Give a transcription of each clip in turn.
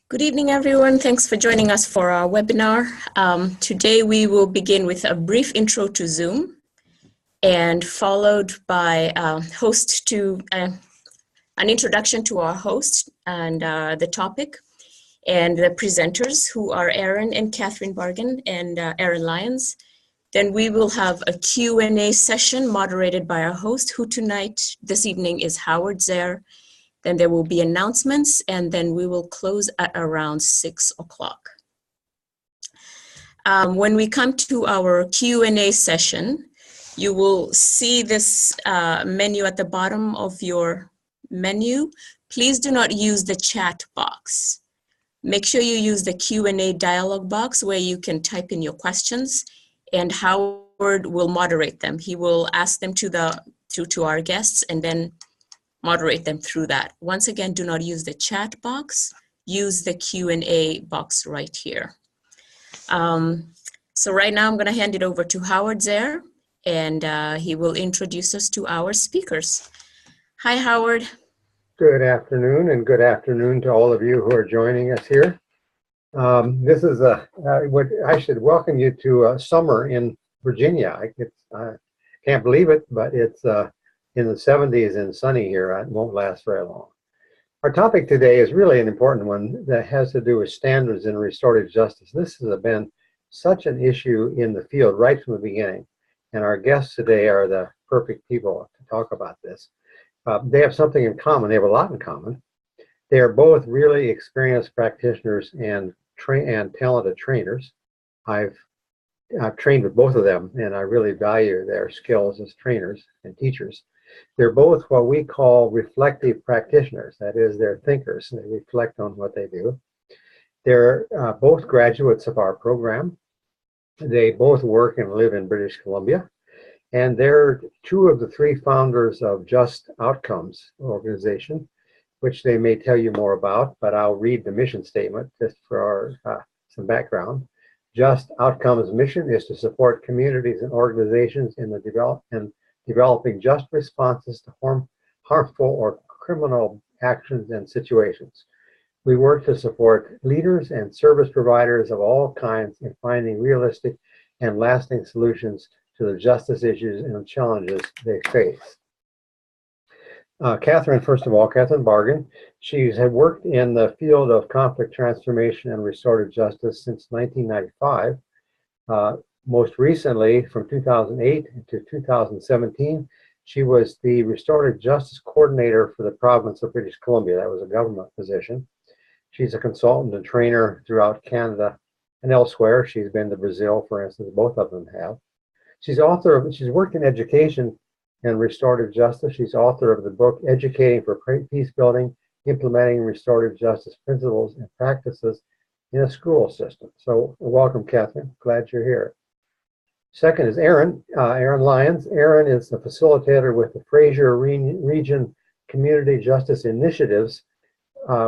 Good evening, everyone. Thanks for joining us for our webinar. Today, we will begin with a brief intro to Zoom and followed by an introduction to our host and the topic and the presenters, who are Aaron and Catherine Bargen and Aaron Lyons. Then we will have a Q&A session moderated by our host, who this evening is Howard Zehr. Then there will be announcements, and then we will close at around 6 o'clock. When we come to our Q&A session, you will see this menu at the bottom of your menu. Please do not use the chat box. Make sure you use the Q&A dialog box where you can type in your questions, and Howard will moderate them. He will ask them to our guests and then moderate them through that. Once again, do not use the chat box. Use the Q&A box right here. So right now, I'm going to hand it over to Howard Zehr, and he will introduce us to our speakers. Hi, Howard. Good afternoon, and good afternoon to all of you who are joining us here. This is I should welcome you to summer in Virginia. I can't believe it, but it's in the 70s and sunny here. It won't last very long. Our topic today is really an important one that has to do with standards in restorative justice. This has been such an issue in the field right from the beginning, and our guests today are the perfect people to talk about this. They have something in common. They have a lot in common. They are both really experienced practitioners and talented trainers. I've trained with both of them, and I really value their skills as trainers and teachers. They're both what we call reflective practitioners. That is, they're thinkers, and they reflect on what they do. They're both graduates of our program. They both work and live in British Columbia, and they're two of the three founders of Just Outcomes organization, which they may tell you more about, but I'll read the mission statement just for some background. Just Outcomes' mission is to support communities and organizations in developing just responses to harmful or criminal actions and situations. We work to support leaders and service providers of all kinds in finding realistic and lasting solutions to the justice issues and challenges they face. Catherine, first of all, Catherine Bargen, she had worked in the field of conflict transformation and restorative justice since 1995. Most recently, from 2008 to 2017, she was the Restorative Justice Coordinator for the province of British Columbia. That was a government position. She's a consultant and trainer throughout Canada and elsewhere. She's been to Brazil, for instance. Both of them have. She's worked in education and restorative justice. She's author of the book, Educating for Peace Building, Implementing Restorative Justice Principles and Practices in a School System. So welcome, Catherine. Glad you're here. Second is Aaron Lyons. Aaron is the facilitator with the Fraser Region Community Justice Initiatives,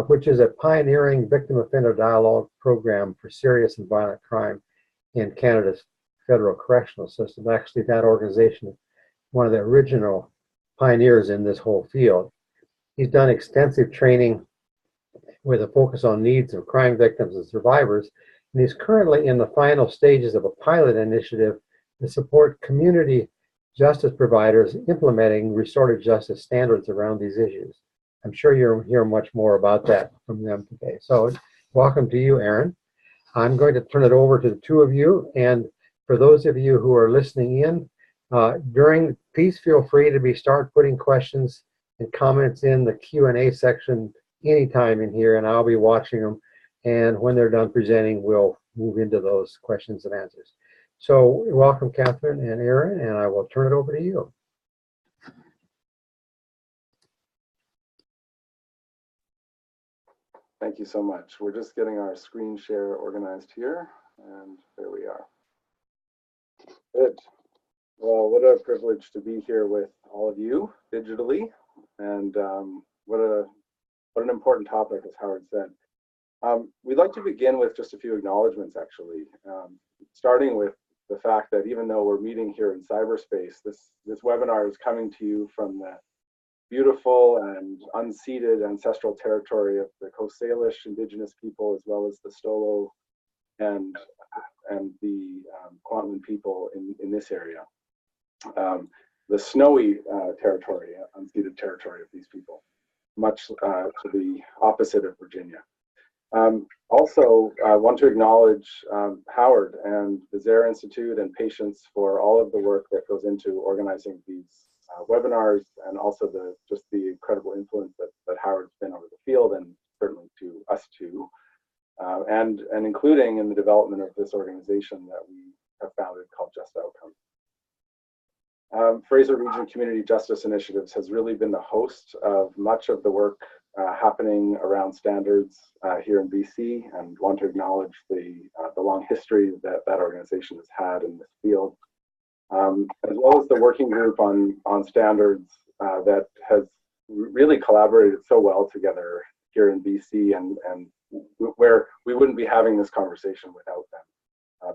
which is a pioneering victim offender dialogue program for serious and violent crime in Canada's federal correctional system. Actually, that organization is one of the original pioneers in this whole field. He's done extensive training with a focus on needs of crime victims and survivors, and he's currently in the final stages of a pilot initiative to support community justice providers implementing restorative justice standards around these issues. I'm sure you'll hear much more about that from them today. So welcome to you, Aaron. I'm going to turn it over to the two of you, and for those of you who are listening in, please feel free to start putting questions and comments in the Q&A section anytime in here, and I'll be watching them. And when they're done presenting, we'll move into those questions and answers. So welcome, Catherine and Aaron, and I will turn it over to you. Thank you so much. We're just getting our screen share organized here, and there we are. Good. Well, what a privilege to be here with all of you digitally, and what an important topic, as Howard said. We'd like to begin with just a few acknowledgements, actually, starting with the fact that even though we're meeting here in cyberspace, this webinar is coming to you from the beautiful and unceded ancestral territory of the Coast Salish indigenous people, as well as the Stolo and the Kwantlen people in this area. The snowy territory, unceded territory of these people, much to the opposite of Virginia. Also, I want to acknowledge Howard and the Zehr Institute and patients for all of the work that goes into organizing these webinars, and also just the incredible influence that Howard's been over the field, and certainly to us too, and including in the development of this organization that we have founded called Just Outcomes. Fraser Region Community Justice Initiatives has really been the host of much of the work happening around standards here in BC, and want to acknowledge the long history that organization has had in this field, as well as the working group on standards that has really collaborated so well together here in BC, and where we wouldn't be having this conversation without them.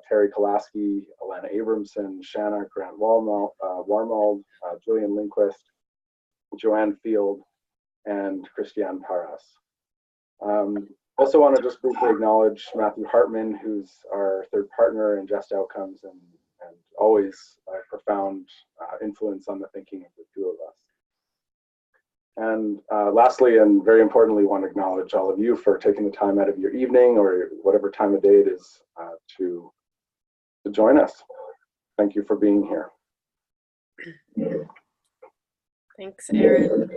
Terry Kolaski, Alana Abramson, Shanna Grant Warmold, Julian Lindquist, Joanne Field, and Christiane Paras. Also want to just briefly acknowledge Matthew Hartman, who's our third partner in Just Outcomes, and always a profound influence on the thinking of the two of us. And lastly, and very importantly, want to acknowledge all of you for taking the time out of your evening or whatever time of day it is to join us. Thank you for being here. Thanks, Aaron.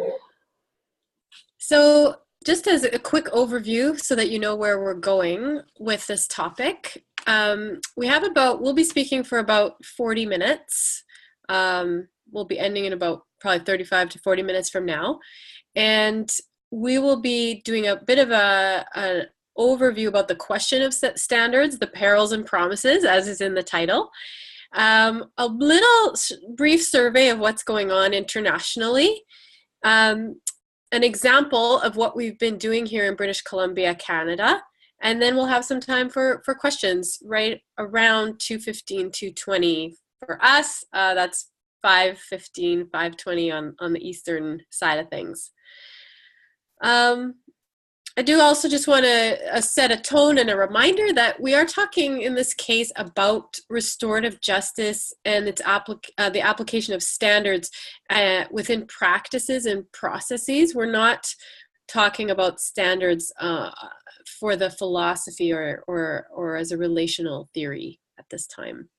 So just as a quick overview so that you know where we're going with this topic, we'll be speaking for about 40 minutes. We'll be ending in about probably 35 to 40 minutes from now. And we will be doing a bit of an overview about the question of standards, the perils and promises, as is in the title. A little brief survey of what's going on internationally. An example of what we've been doing here in British Columbia, Canada. And then we'll have some time for questions right around 2:15, 2:20 for us. That's 5:15, 5:20 on the eastern side of things. I do also just want to set a tone and a reminder that we are talking in this case about restorative justice and its the application of standards within practices and processes. We're not talking about standards for the philosophy or as a relational theory at this time.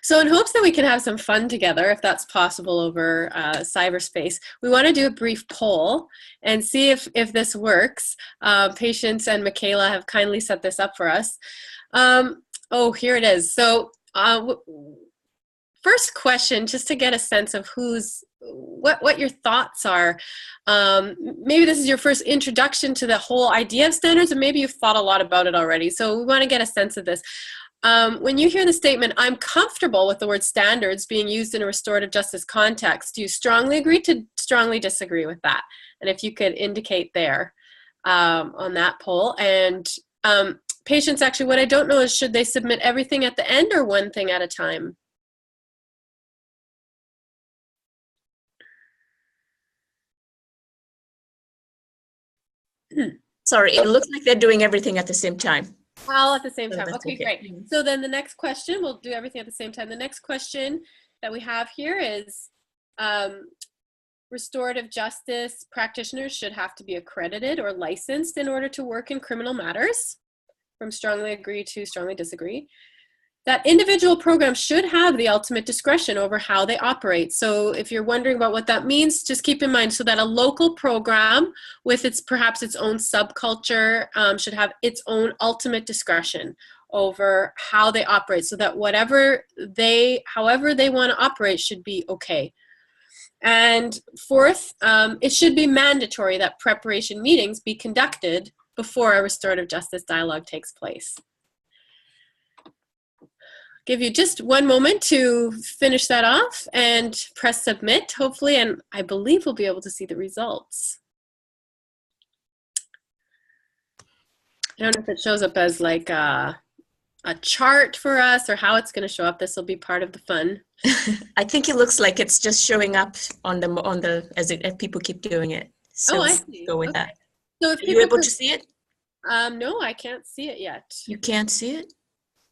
So in hopes that we can have some fun together, if that's possible over cyberspace, we want to do a brief poll and see if this works. Patience and Michaela have kindly set this up for us. Oh, here it is. So first question, just to get a sense of what your thoughts are. Maybe this is your first introduction to the whole idea of standards, and maybe you've thought a lot about it already. So we want to get a sense of this. When you hear the statement, I'm comfortable with the word standards being used in a restorative justice context, do you strongly agree to strongly disagree with that? And if you could indicate there on that poll. And Patience, actually, what I don't know is, should they submit everything at the end or one thing at a time? Sorry, it looks like they're doing everything at the same time. All at the same time. So Okay, okay, great. So then the next question, we'll do everything at the same time. The next question that we have here is, restorative justice practitioners should have to be accredited or licensed in order to work in criminal matters. From strongly agree to strongly disagree. That individual programs should have the ultimate discretion over how they operate. So if you're wondering about what that means, just keep in mind so that a local program with perhaps its own subculture should have its own ultimate discretion over how they operate, so that however they want to operate should be okay. And fourth, it should be mandatory that preparation meetings be conducted before a restorative justice dialogue takes place. Give you just one moment to finish that off and press submit, hopefully, and I believe we'll be able to see the results. I don't know if it shows up as like a chart for us or how it's going to show up. This will be part of the fun. I think it looks like it's just showing up on the as people keep doing it. So I see. go with Okay. that. So if Are you able to see it? No, I can't see it yet. You can't see it?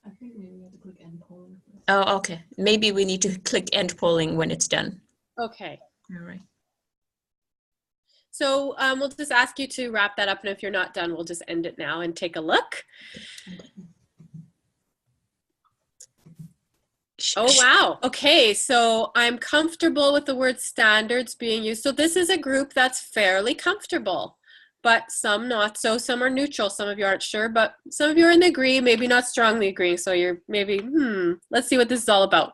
I think maybe we have to click end polling. Oh, okay. Maybe we need to click end polling when it's done. Okay. All right. So we'll just ask you to wrap that up, and if you're not done, we'll just end it now and take a look. Oh, wow. Okay, so I'm comfortable with the word standards being used. So this is a group that's fairly comfortable, but some not so. Some are neutral. Some of you aren't sure, but some of you are in the agree, maybe not strongly agreeing. So you're maybe, let's see what this is all about.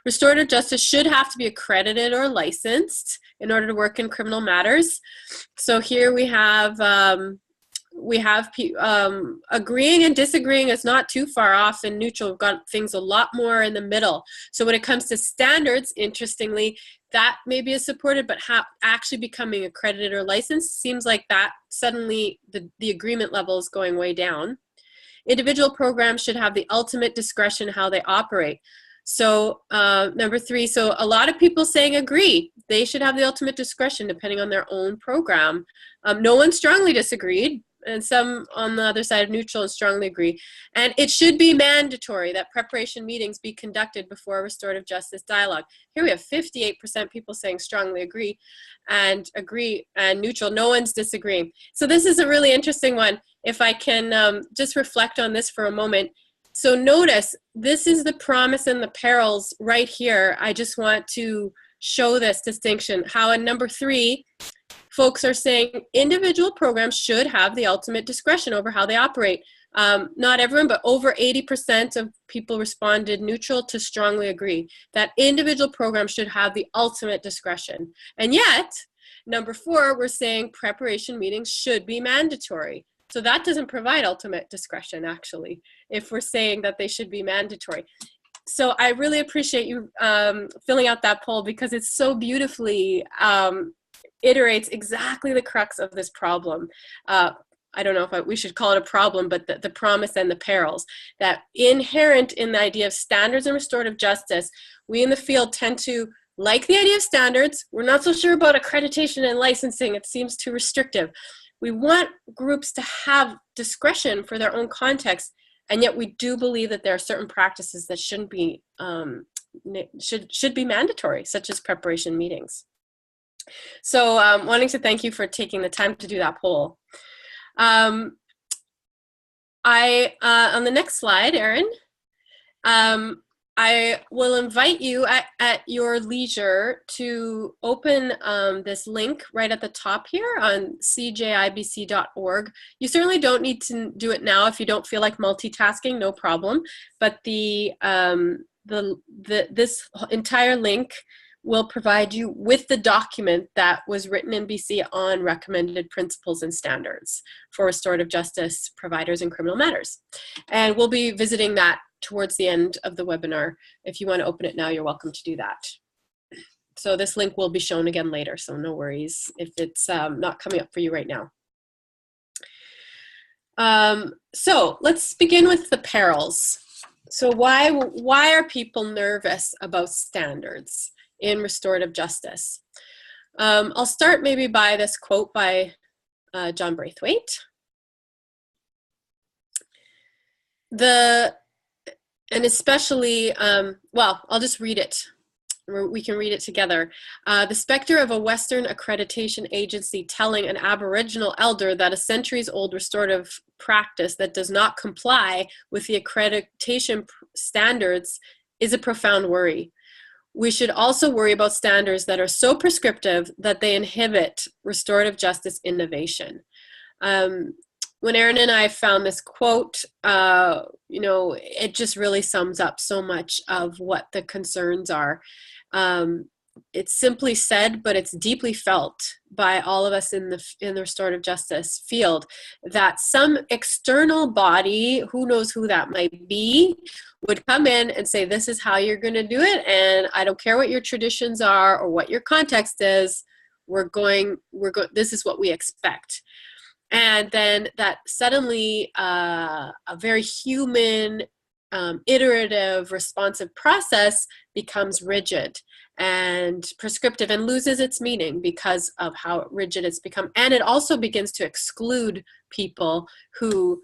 Restorative justice should have to be accredited or licensed in order to work in criminal matters. So here we have agreeing and disagreeing is not too far off, and neutral. We've got things a lot more in the middle. So when it comes to standards, interestingly, that maybe is supported, but actually becoming accredited or licensed seems like that suddenly the agreement level is going way down. Individual programs should have the ultimate discretion how they operate. So number 3, so a lot of people saying agree. They should have the ultimate discretion depending on their own program. No one strongly disagreed, and some on the other side of neutral and strongly agree. And it should be mandatory that preparation meetings be conducted before a restorative justice dialogue. Here we have 58% people saying strongly agree and neutral. No one's disagreeing. So this is a really interesting one. If I can just reflect on this for a moment. So notice, this is the promise and the perils right here. I just want to show this distinction. How in number 3, folks are saying individual programs should have the ultimate discretion over how they operate. Not everyone, but over 80% of people responded neutral to strongly agree that individual programs should have the ultimate discretion. And yet, number 4, we're saying preparation meetings should be mandatory. So that doesn't provide ultimate discretion, actually, if we're saying that they should be mandatory. So I really appreciate you filling out that poll, because it so beautifully iterates exactly the crux of this problem. I don't know if we should call it a problem, but the promise and the perils. That inherent in the idea of standards and restorative justice, we in the field tend to like the idea of standards. We're not so sure about accreditation and licensing. It seems too restrictive. We want groups to have discretion for their own context, and yet we do believe that there are certain practices that shouldn't be should be mandatory, such as preparation meetings. So wanting to thank you for taking the time to do that poll. On the next slide, Erin, I will invite you at your leisure to open this link right at the top here on cjibc.org. You certainly don't need to do it now if you don't feel like multitasking, no problem. But this entire link will provide you with the document that was written in BC on recommended principles and standards for restorative justice providers in criminal matters. And we'll be visiting that towards the end of the webinar. If you want to open it now, you're welcome to do that. So this link will be shown again later, so no worries if it's not coming up for you right now. So let's begin with the perils. So why are people nervous about standards in restorative justice? I'll start maybe by this quote by John Braithwaite. And especially, well, I'll just read it. We can read it together. The specter of a Western accreditation agency telling an Aboriginal elder that a centuries-old restorative practice that does not comply with the accreditation standards is a profound worry. We should also worry about standards that are so prescriptive that they inhibit restorative justice innovation. When Erin and I found this quote, it just really sums up so much of what the concerns are. It's simply said, but it's deeply felt by all of us in the restorative justice field, that some external body, who knows who that might be, would come in and say, this is how you're going to do it, and I don't care what your traditions are or what your context is, this is what we expect. And then that suddenly a very human iterative, responsive process becomes rigid and prescriptive and loses its meaning because of how rigid it's become. And it also begins to exclude people who,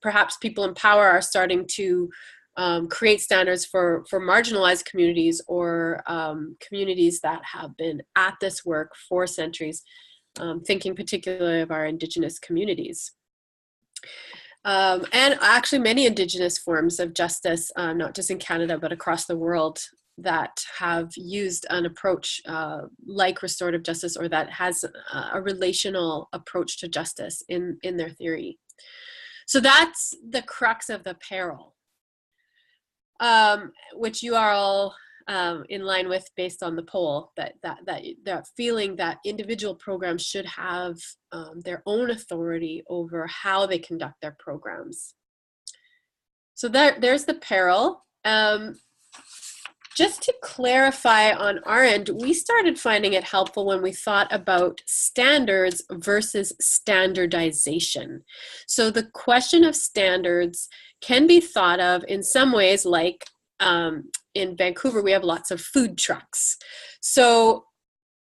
perhaps people in power are starting to create standards for marginalized communities or communities that have been at this work for centuries, thinking particularly of our Indigenous communities. And actually many Indigenous forms of justice, not just in Canada, but across the world, that have used an approach like restorative justice, or that has a relational approach to justice in their theory. So that's the crux of the peril, which you are all in line with based on the poll, that feeling that individual programs should have their own authority over how they conduct their programs. So there's the peril. Just to clarify on our end, we started finding it helpful when we thought about standards versus standardization. So the question of standards can be thought of in some ways like in Vancouver, we have lots of food trucks. So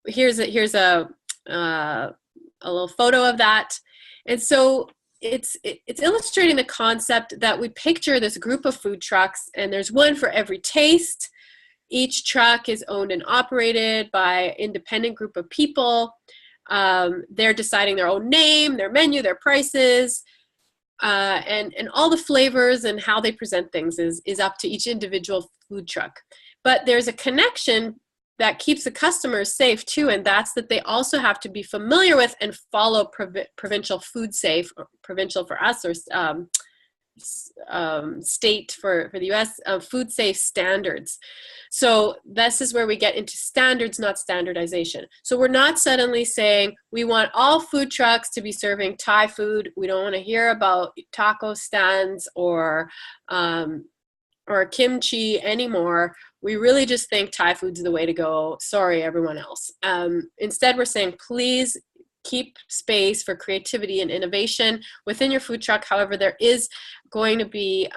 here's a little photo of that. And so it's illustrating the concept that we picture this group of food trucks, and there's one for every taste. Each truck is owned and operated by an independent group of people. They're deciding their own name, their menu, their prices, and all the flavors and how they present things is up to each individual food truck. But there's a connection that keeps the customers safe too, and that's that they also have to be familiar with and follow provincial food safe, or provincial for us, or state for the US, food safe standards. So this is where we get into standards, not standardization. So we're not suddenly saying we want all food trucks to be serving Thai food. We don't want to hear about taco stands or kimchi anymore. We really just think Thai food's the way to go. Sorry, everyone else. Instead, we're saying, please keep space for creativity and innovation within your food truck. However, there is going to be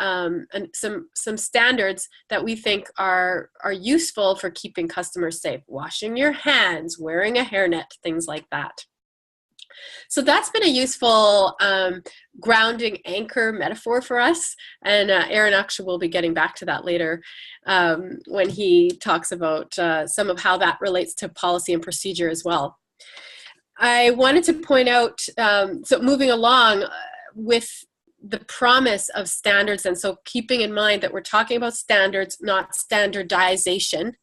some standards that we think are useful for keeping customers safe. Washing your hands, wearing a hairnet, things like that. So that's been a useful grounding anchor metaphor for us. And Aaron actually will be getting back to that later when he talks about some of how that relates to policy and procedure as well. I wanted to point out, so moving along with the promise of standards, and so keeping in mind that we're talking about standards, not standardization,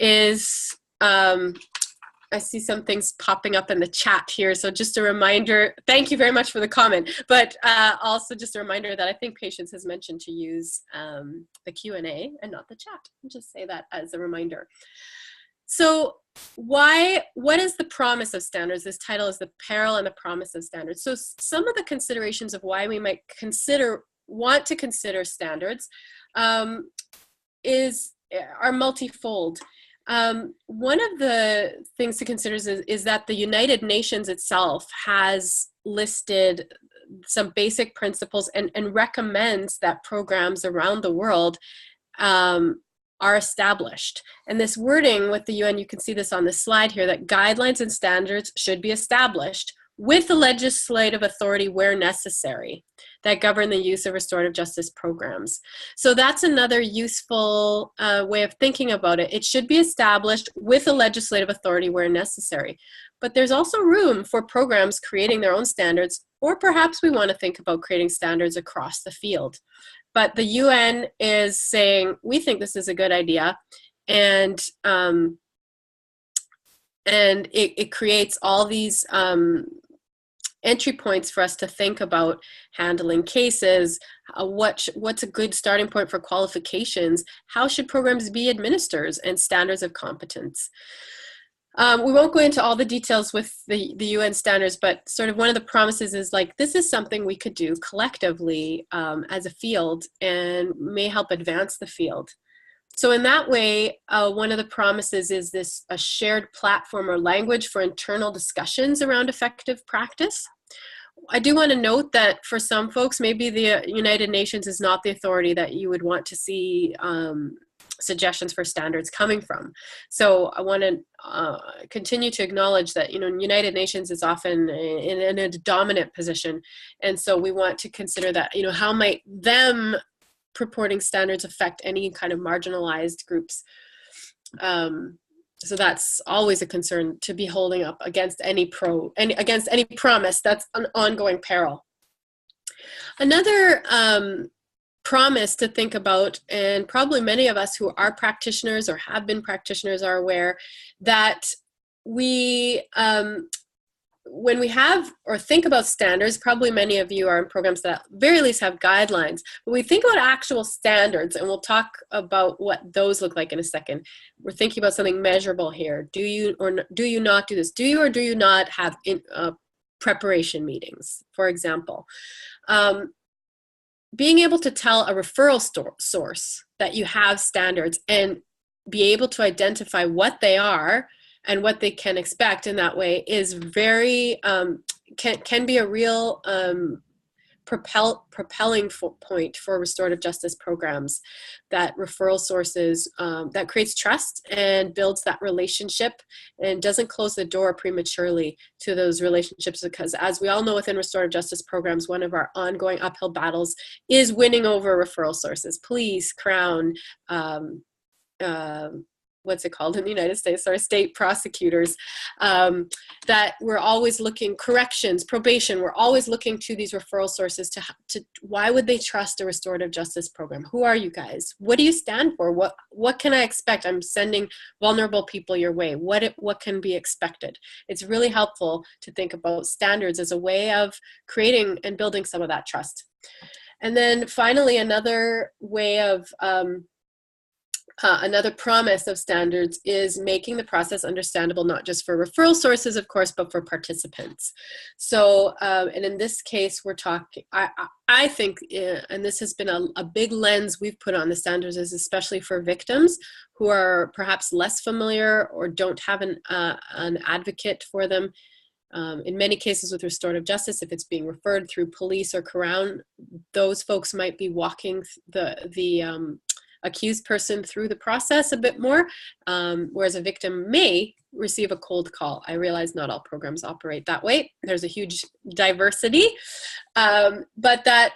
is, I see some things popping up in the chat here, so just a reminder, thank you very much for the comment, but also just a reminder that I think Patience has mentioned to use the Q&A and not the chat. I'll just say that as a reminder. So what is the promise of standards? This title is The Peril and the Promise of Standards. So some of the considerations of why we might want to consider standards are multifold. One of the things to consider is that the United Nations itself has listed some basic principles and recommends that programs around the world are established. And this wording with the UN, you can see this on the slide here, that guidelines and standards should be established with the legislative authority where necessary that govern the use of restorative justice programs. So that's another useful way of thinking about it. It should be established with the legislative authority where necessary. But there's also room for programs creating their own standards, or perhaps we want to think about creating standards across the field. But the UN is saying, we think this is a good idea, and it creates all these entry points for us to think about handling cases, what's a good starting point for qualifications, how should programs be administered, and standards of competence. We won't go into all the details with the UN standards, but sort of one of the promises is like, this is something we could do collectively as a field and may help advance the field. So in that way, one of the promises is a shared platform or language for internal discussions around effective practice, I do want to note that for some folks, maybe the United Nations is not the authority that you would want to see suggestions for standards coming from. So I want to continue to acknowledge that, you know, United Nations is often in a dominant position. And so we want to consider that, you know, how might them purporting standards affect any kind of marginalized groups. So that's always a concern to be holding up against any promise. That's an ongoing peril. Another promise to think about, and probably many of us who are practitioners or have been practitioners are aware, that we, when we have or think about standards, probably many of you are in programs that at very least have guidelines, but we think about actual standards, and we'll talk about what those look like in a second. We're thinking about something measurable here. Do you or do you not do this? Do you or do you not have preparation meetings, for example? Being able to tell a referral source that you have standards and be able to identify what they are and what they can expect in that way is very, can be a real propelling point for restorative justice programs. That referral sources, that creates trust and builds that relationship and doesn't close the door prematurely to those relationships, because as we all know within restorative justice programs, one of our ongoing uphill battles is winning over referral sources, police, Crown, what's it called in the United States, our state prosecutors, that we're always looking, corrections, probation, we're always looking to these referral sources to why would they trust a restorative justice program? Who are you guys? What do you stand for? What can I expect? I'm sending vulnerable people your way. What can be expected? It's really helpful to think about standards as a way of creating and building some of that trust. And then finally, another way of another promise of standards is making the process understandable, not just for referral sources, of course, but for participants. So, and in this case, we're talking, I think, and this has been a big lens we've put on the standards, is especially for victims who are perhaps less familiar or don't have an advocate for them. In many cases with restorative justice, if it's being referred through police or Crown, those folks might be walking the accused person through the process a bit more, whereas a victim may receive a cold call. I realize not all programs operate that way. There's a huge diversity, but that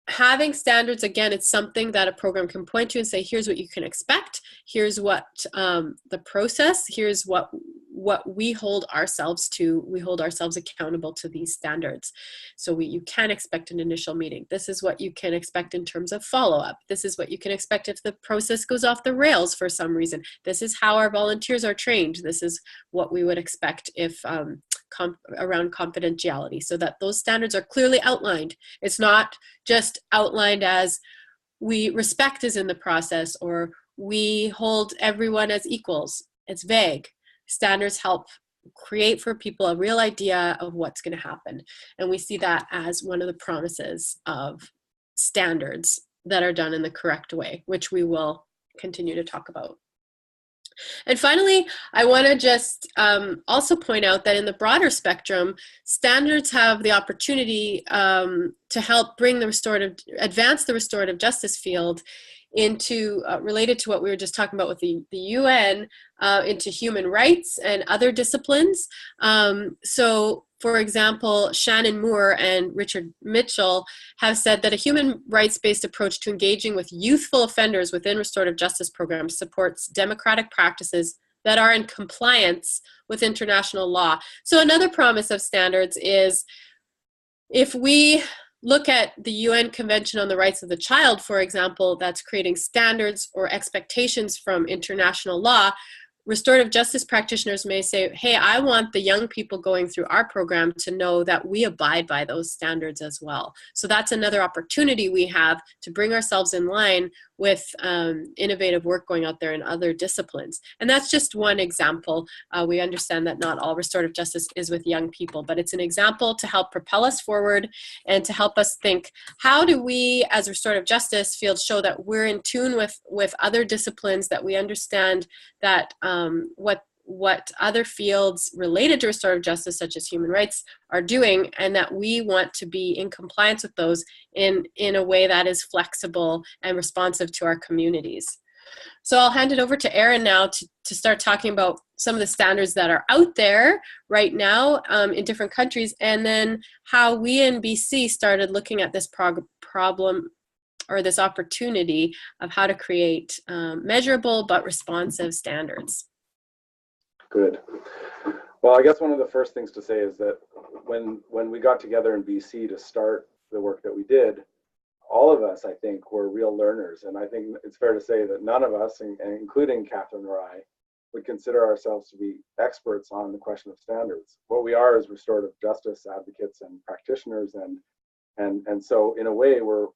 having standards, again, it's something that a program can point to and say, here's what you can expect, here's what the process, here's what we hold ourselves to. We hold ourselves accountable to these standards. So you can expect an initial meeting. This is what you can expect in terms of follow-up. This is what you can expect if the process goes off the rails for some reason. This is how our volunteers are trained. This is what we would expect if around confidentiality, so that those standards are clearly outlined. It's not just outlined as respect is in the process, or we hold everyone as equals. It's vague. Standards help create for people a real idea of what's going to happen. And we see that as one of the promises of standards that are done in the correct way, which we will continue to talk about. And finally, I want to just also point out that in the broader spectrum, standards have the opportunity to help advance the restorative justice field into, related to what we were just talking about with the UN, into human rights and other disciplines. So, for example, Shannon Moore and Richard Mitchell have said that a human rights-based approach to engaging with youthful offenders within restorative justice programs supports democratic practices that are in compliance with international law. So another promise of standards is, if we look at the UN Convention on the Rights of the Child, for example, that's creating standards or expectations from international law, restorative justice practitioners may say, hey, I want the young people going through our program to know that we abide by those standards as well. So that's another opportunity we have to bring ourselves in line with innovative work going out there in other disciplines. And that's just one example. We understand that not all restorative justice is with young people, but it's an example to help propel us forward and to help us think, how do we as restorative justice fields show that we're in tune with other disciplines, that we understand that what other fields related to restorative justice, such as human rights, are doing, and that we want to be in compliance with those in a way that is flexible and responsive to our communities. So I'll hand it over to Erin now to start talking about some of the standards that are out there right now in different countries, and then how we in BC started looking at this problem or this opportunity of how to create measurable but responsive standards. Good. Well, I guess one of the first things to say is that when we got together in BC to start the work that we did, all of us, I think, were real learners. And I think it's fair to say that none of us, and including Catherine or I, would consider ourselves to be experts on the question of standards. What we are is restorative justice advocates and practitioners, and so in a way we're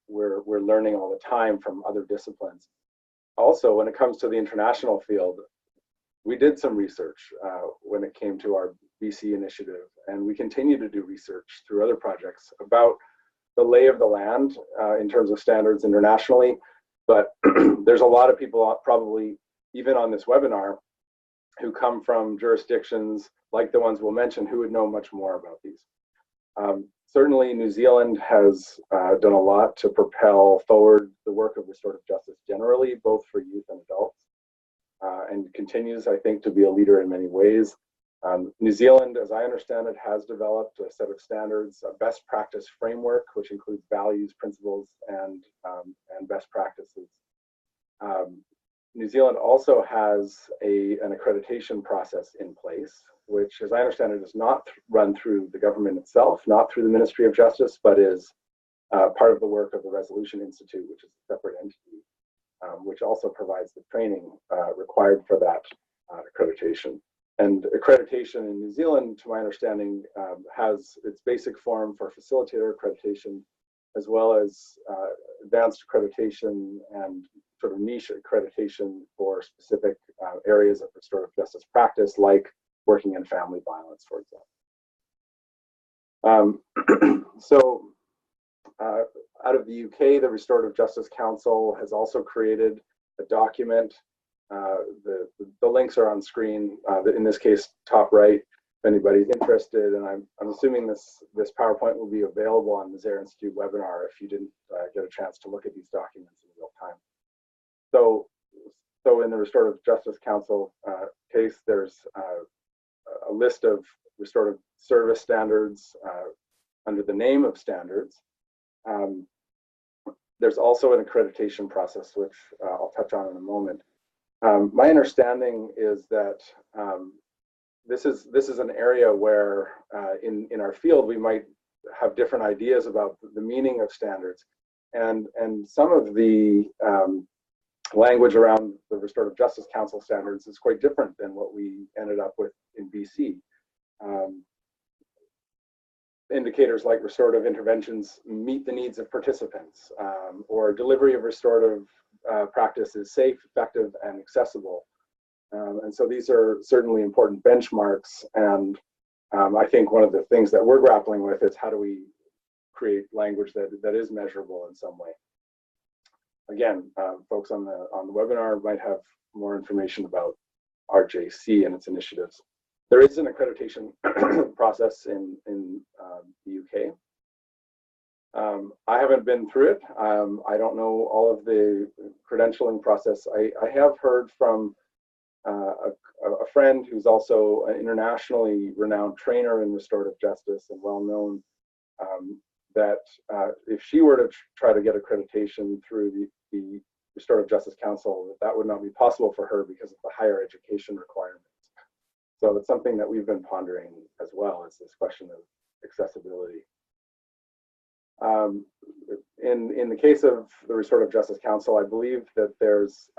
learning all the time from other disciplines. Also, when it comes to the international field, we did some research when it came to our BC initiative, and we continue to do research through other projects about the lay of the land in terms of standards internationally. But there's a lot of people probably even on this webinar who come from jurisdictions like the ones we'll mention who would know much more about these. Certainly New Zealand has done a lot to propel forward the work of restorative justice generally, both for youth and adults, and continues, I think, to be a leader in many ways. New Zealand, as I understand it, has developed a set of standards, a best practice framework, which includes values, principles, and best practices. New Zealand also has an accreditation process in place, which, as I understand it, is not run through the government itself, not through the Ministry of Justice, but is part of the work of the Resolution Institute, which is a separate entity, which also provides the training required for that accreditation. And accreditation in New Zealand, to my understanding, has its basic form for facilitator accreditation, as well as advanced accreditation and sort of niche accreditation for specific areas of restorative justice practice, like working in family violence, for example. So out of the UK, the Restorative Justice Council has also created a document. The links are on screen, in this case, top right, if anybody's interested. And I'm assuming this PowerPoint will be available on the Zehr Institute webinar if you didn't get a chance to look at these documents in real time. So in the Restorative Justice Council case, there's a list of restorative service standards under the name of standards. There's also an accreditation process, which I'll touch on in a moment. My understanding is that this is an area where in our field we might have different ideas about the meaning of standards, and some of the language around the Restorative Justice Council standards is quite different than what we ended up with in BC. Indicators like restorative interventions meet the needs of participants, or delivery of restorative practice is safe, effective, and accessible. And so these are certainly important benchmarks. And I think one of the things that we're grappling with is how do we create language that is measurable in some way. Again, folks on the webinar might have more information about RJC and its initiatives. There is an accreditation process in the UK. I haven't been through it. I don't know all of the credentialing process. I have heard from a friend who's also an internationally renowned trainer in restorative justice and well known, that if she were to try to get accreditation through the Restorative Justice Council, that would not be possible for her because of the higher education requirements. So it's something that we've been pondering as well, is this question of accessibility. In the case of the Restorative Justice Council, I believe that there's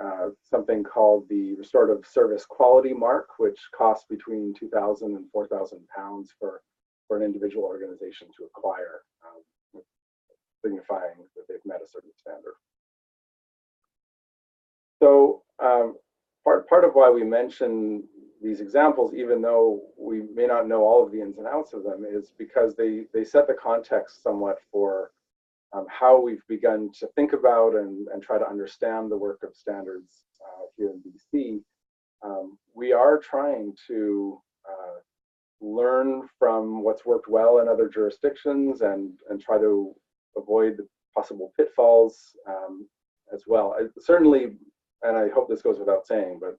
something called the Restorative Service Quality Mark, which costs between £2,000 and £4,000 for an individual organization to acquire, signifying that they've met a certain standard. So part of why we mention these examples, even though we may not know all of the ins and outs of them, is because they set the context somewhat for how we've begun to think about and try to understand the work of standards here in BC, we are trying to learn from what's worked well in other jurisdictions and try to avoid the possible pitfalls as well. Certainly, and I hope this goes without saying, but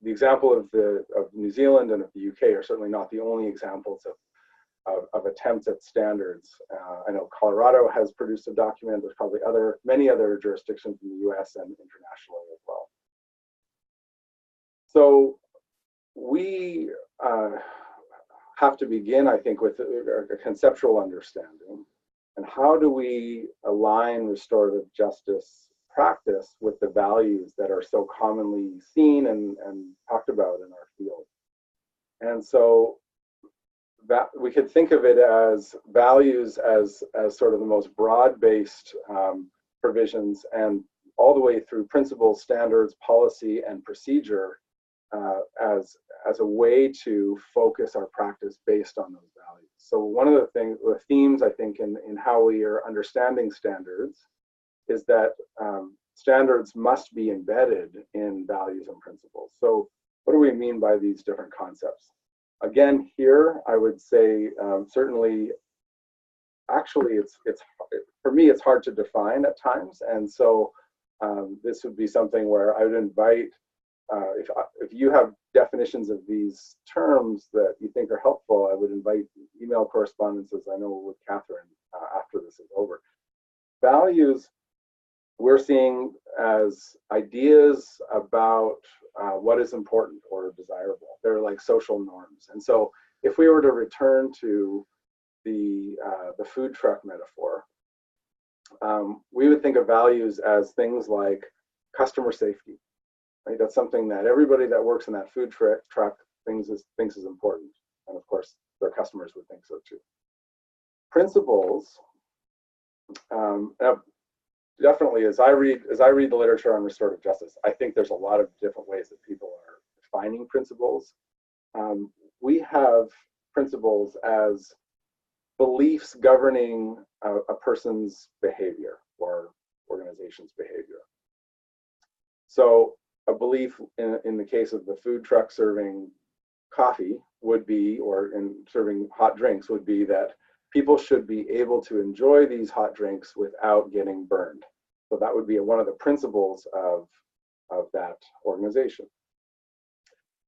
the example of New Zealand and of the UK are certainly not the only examples of attempts at standards. I know Colorado has produced a document. There's probably many other jurisdictions in the US and internationally as well. So we have to begin, I think, with a conceptual understanding. And how do we align restorative justice practice with the values that are so commonly seen and talked about in our field? And so that we could think of it as values as sort of the most broad-based provisions, and all the way through principles, standards, policy, and procedure as a way to focus our practice based on those values. So one of the themes, I think, in how we are understanding standards is that standards must be embedded in values and principles. So what do we mean by these different concepts? Again, here, I would say certainly, actually, for me, it's hard to define at times. And so this would be something where I would invite, if you have definitions of these terms that you think are helpful, I would invite email correspondence, as I know with Catherine, after this is over. Values, we're seeing as ideas about what is important or desirable. They're like social norms. And so if we were to return to the food truck metaphor, we would think of values as things like customer safety. Right? That's something that everybody that works in that food truck thinks is important. And of course, their customers would think so too. Principles, definitely, as I read the literature on restorative justice, I think there's a lot of different ways that people are defining principles. We have principles as beliefs governing a person's behavior or organization's behavior. So a belief in the case of the food truck serving coffee would be, or in serving hot drinks, would be that people should be able to enjoy these hot drinks without getting burned. So that would be one of the principles of that organization.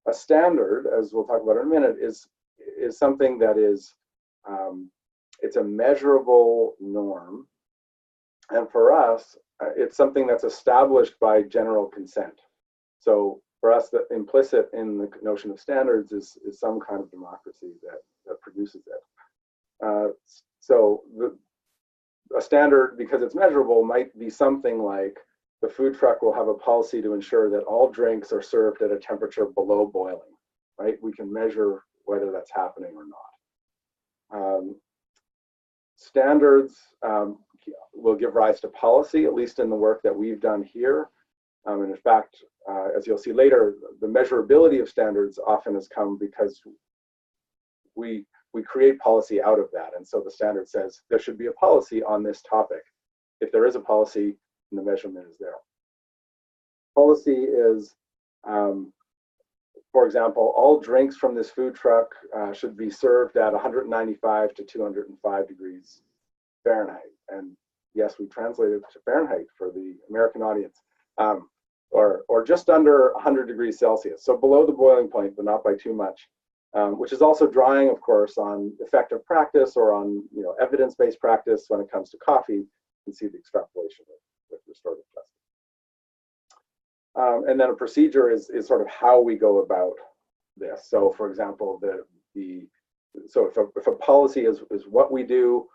A standard, as we'll talk about in a minute, is something that is, it's a measurable norm. And for us, it's something that's established by general consent. So for us, the implicit in the notion of standards is some kind of democracy that produces it. So a standard, because it's measurable, might be something like the food truck will have a policy to ensure that all drinks are served at a temperature below boiling, right? We can measure whether that's happening or not. Standards will give rise to policy, at least in the work that we've done here. And in fact, as you'll see later, the measurability of standards often has come because we create policy out of that. And so the standard says there should be a policy on this topic. If there is a policy, then the measurement is there. Policy is, for example, all drinks from this food truck should be served at 195 to 205 degrees Fahrenheit. And yes, we translated to Fahrenheit for the American audience, or just under 100 degrees Celsius. So below the boiling point, but not by too much. Which is also drawing, of course, on effective practice or on evidence-based practice when it comes to coffee. You can see the extrapolation with restorative justice. And then a procedure is sort of how we go about this. So, for example, if a policy is what we do,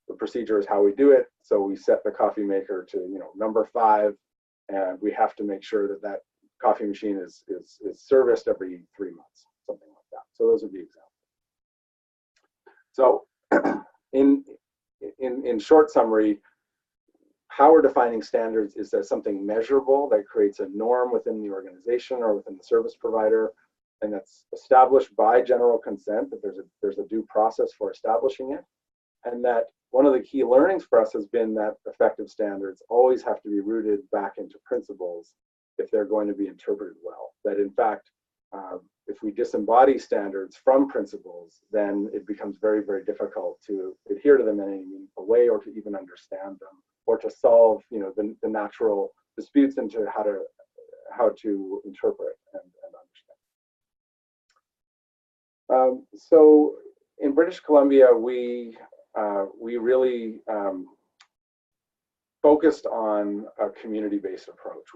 the procedure is how we do it. So we set the coffee maker to number 5, and we have to make sure that coffee machine is serviced every 3 months, something like that. So those would be examples. So in short summary, how we're defining standards is as something measurable that creates a norm within the organization or within the service provider, and that's established by general consent, that there's a due process for establishing it, and that one of the key learnings for us has been that effective standards always have to be rooted back into principles if they're going to be interpreted well. That in fact, if we disembody standards from principles, then it becomes very, very difficult to adhere to them in any meaningful way, or to even understand them, or to solve, the natural disputes into how to interpret and understand. So in British Columbia, we really focused on a community-based approach.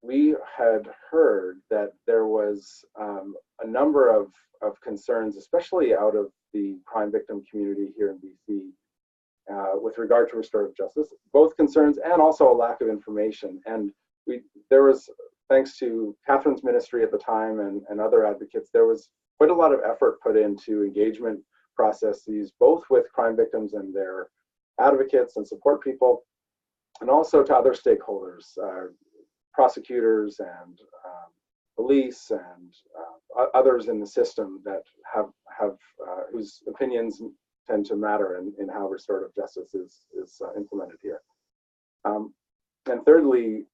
We had heard that there was a number of concerns, especially out of the crime victim community here in BC, with regard to restorative justice, both concerns and also a lack of information. And there was, thanks to Catherine's ministry at the time and other advocates, there was quite a lot of effort put into engagement processes, both with crime victims and their advocates and support people, and also to other stakeholders, prosecutors and police and others in the system that have whose opinions tend to matter in how restorative justice is implemented here. And thirdly,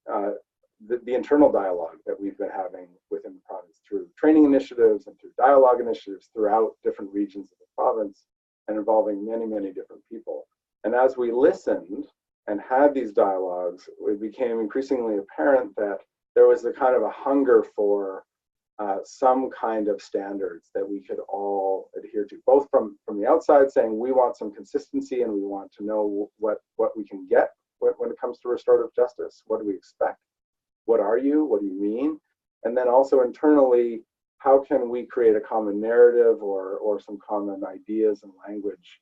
the internal dialogue that we've been having within the province through training initiatives and through dialogue initiatives throughout different regions of the province, and involving many, many different people. And as we listened and had these dialogues, it became increasingly apparent that there was a kind of a hunger for some kind of standards that we could all adhere to, both from the outside, saying we want some consistency and we want to know what we can get when it comes to restorative justice. What do we expect? What are you? What do you mean? And then also internally, how can we create a common narrative or some common ideas and language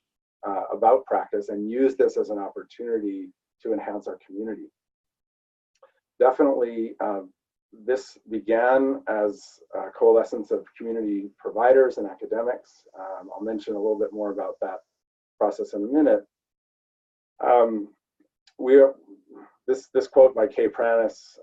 about practice, and use this as an opportunity to enhance our community? Definitely, this began as a coalescence of community providers and academics. I'll mention a little bit more about that process in a minute. This quote by Kay Pranis